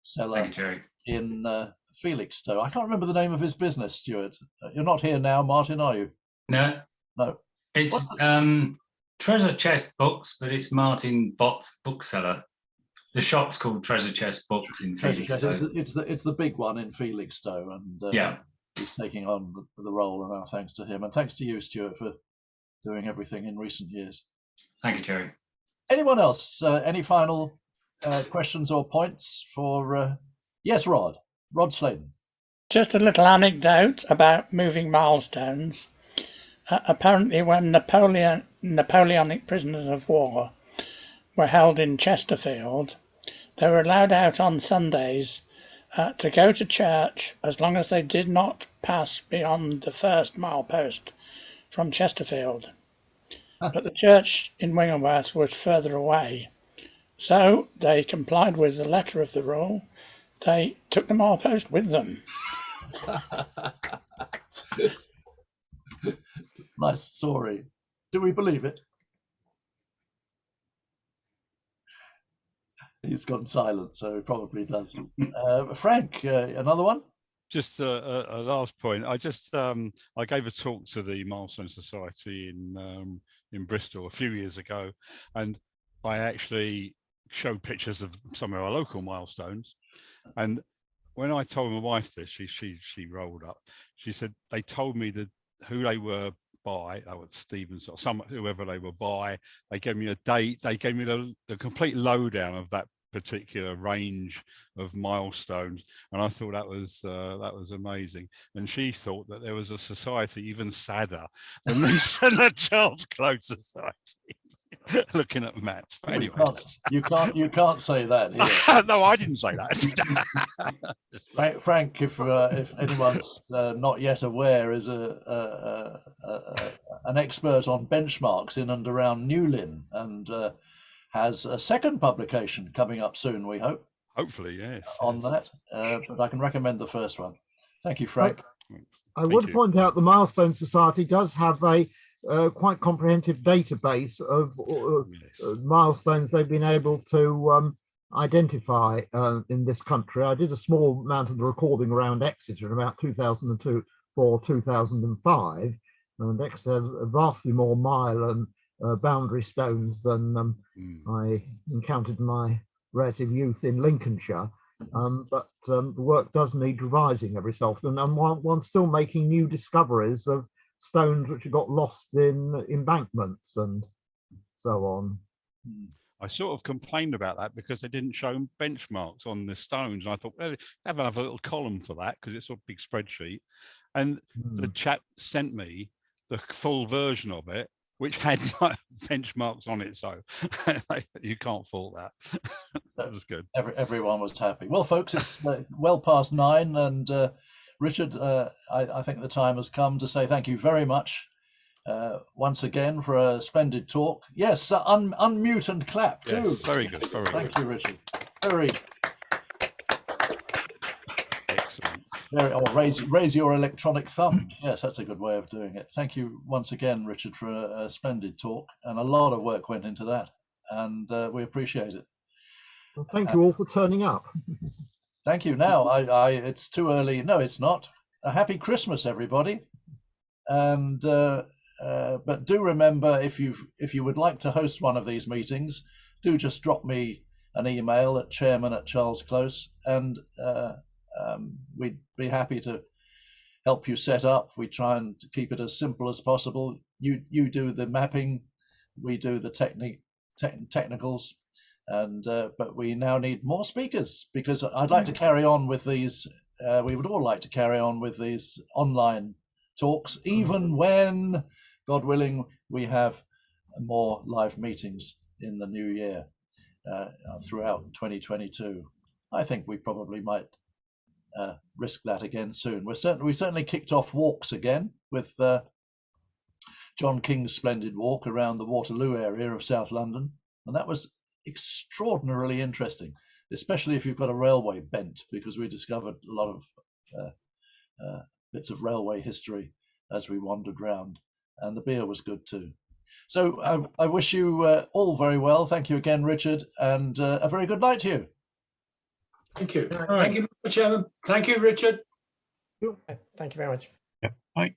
[SPEAKER 2] seller in Felixstowe. I can't remember the name of his business, Stuart. You're not here now, Martin, are you?
[SPEAKER 9] No. It's Treasure Chest Books, but it's Martin Bott Bookseller. The shop's called Treasure Chest Books in Felixstowe.
[SPEAKER 2] It's the big one in Felixstowe, and he's taking on the role, and our thanks to him, and thanks to you, Stuart, for doing everything in recent years.
[SPEAKER 9] Thank you, Jerry.
[SPEAKER 2] Anyone else? Any final questions or points for? Yes, Rod Sladen.
[SPEAKER 8] Just a little anecdote about moving milestones. Apparently, when Napoleonic prisoners of war were held in Chesterfield, they were allowed out on Sundays to go to church as long as they did not pass beyond the first milepost from Chesterfield. But the church in Wingleworth was further away, so they complied with the letter of the rule. They took the milepost with them.
[SPEAKER 2] Nice story. Do we believe it? He's gone silent, so he probably does. Frank, another one?
[SPEAKER 7] Just a last point. I gave a talk to the Milestone Society in Bristol a few years ago, and I actually showed pictures of some of our local milestones. And when I told my wife this, she rolled up. She said they told me who they were by, Stevens or whoever they were by. They gave me a date. They gave me the complete lowdown of that particular range of milestones, and I thought that was amazing. And she thought that there was a society even sadder than the Charles Close Society. Looking at maps. But anyway,
[SPEAKER 2] you can't say that here.
[SPEAKER 7] No, I didn't say that.
[SPEAKER 2] Frank, if anyone's not yet aware, is an expert on benchmarks in and around Newlyn, and has a second publication coming up soon, we hope.
[SPEAKER 7] Hopefully, yes.
[SPEAKER 2] On that, but I can recommend the first one. Thank you, Frank.
[SPEAKER 1] I would point out the Milestone Society does have a quite comprehensive database of milestones they've been able to identify in this country. I did a small amount of the recording around Exeter in about 2002 or 2005, and Exeter has vastly more mile and boundary stones than I encountered in my relative youth in Lincolnshire. But the work does need revising every so often, and one's still making new discoveries of stones which have got lost in embankments and so on.
[SPEAKER 7] I sort of complained about that because they didn't show benchmarks on the stones, and I thought, well, have another little column for that because it's a big spreadsheet. And the chap sent me the full version of it, which had benchmarks on it, so you can't fault that. That was good.
[SPEAKER 2] Everyone was happy. Well, folks, it's well past 9, and Richard, I think the time has come to say thank you very much once again for a splendid talk. Yes, unmute and clap too.
[SPEAKER 7] Yes, very good.
[SPEAKER 2] Thank you, Richard. Very
[SPEAKER 7] excellent.
[SPEAKER 2] Raise your electronic thumb. Yes, that's a good way of doing it. Thank you once again, Richard, for a splendid talk, and a lot of work went into that, and we appreciate it.
[SPEAKER 1] Well, thank you all for turning up.
[SPEAKER 2] Thank you. Now, it's too early. No, it's not. A happy Christmas, everybody. And but do remember, if you would like to host one of these meetings, do just drop me an email at chairman@charlesclose, and we'd be happy to help you set up. We try and keep it as simple as possible. You do the mapping, we do the technicals, And but we now need more speakers, because I'd like to carry on with these. We would all like to carry on with these online talks, even when, God willing, we have more live meetings in the new year throughout 2022. I think we probably might risk that again soon. We certainly kicked off walks again with John King's splendid walk around the Waterloo area of South London, and that was extraordinarily interesting, especially if you've got a railway bent, because we discovered a lot of bits of railway history as we wandered round, and the beer was good too. So I wish you all very well. Thank you again, Richard, and a very good night to you.
[SPEAKER 10] Thank you. Thank you, Mr. Chairman. Thank you, Richard.
[SPEAKER 11] Thank you very much.
[SPEAKER 5] Yeah, bye.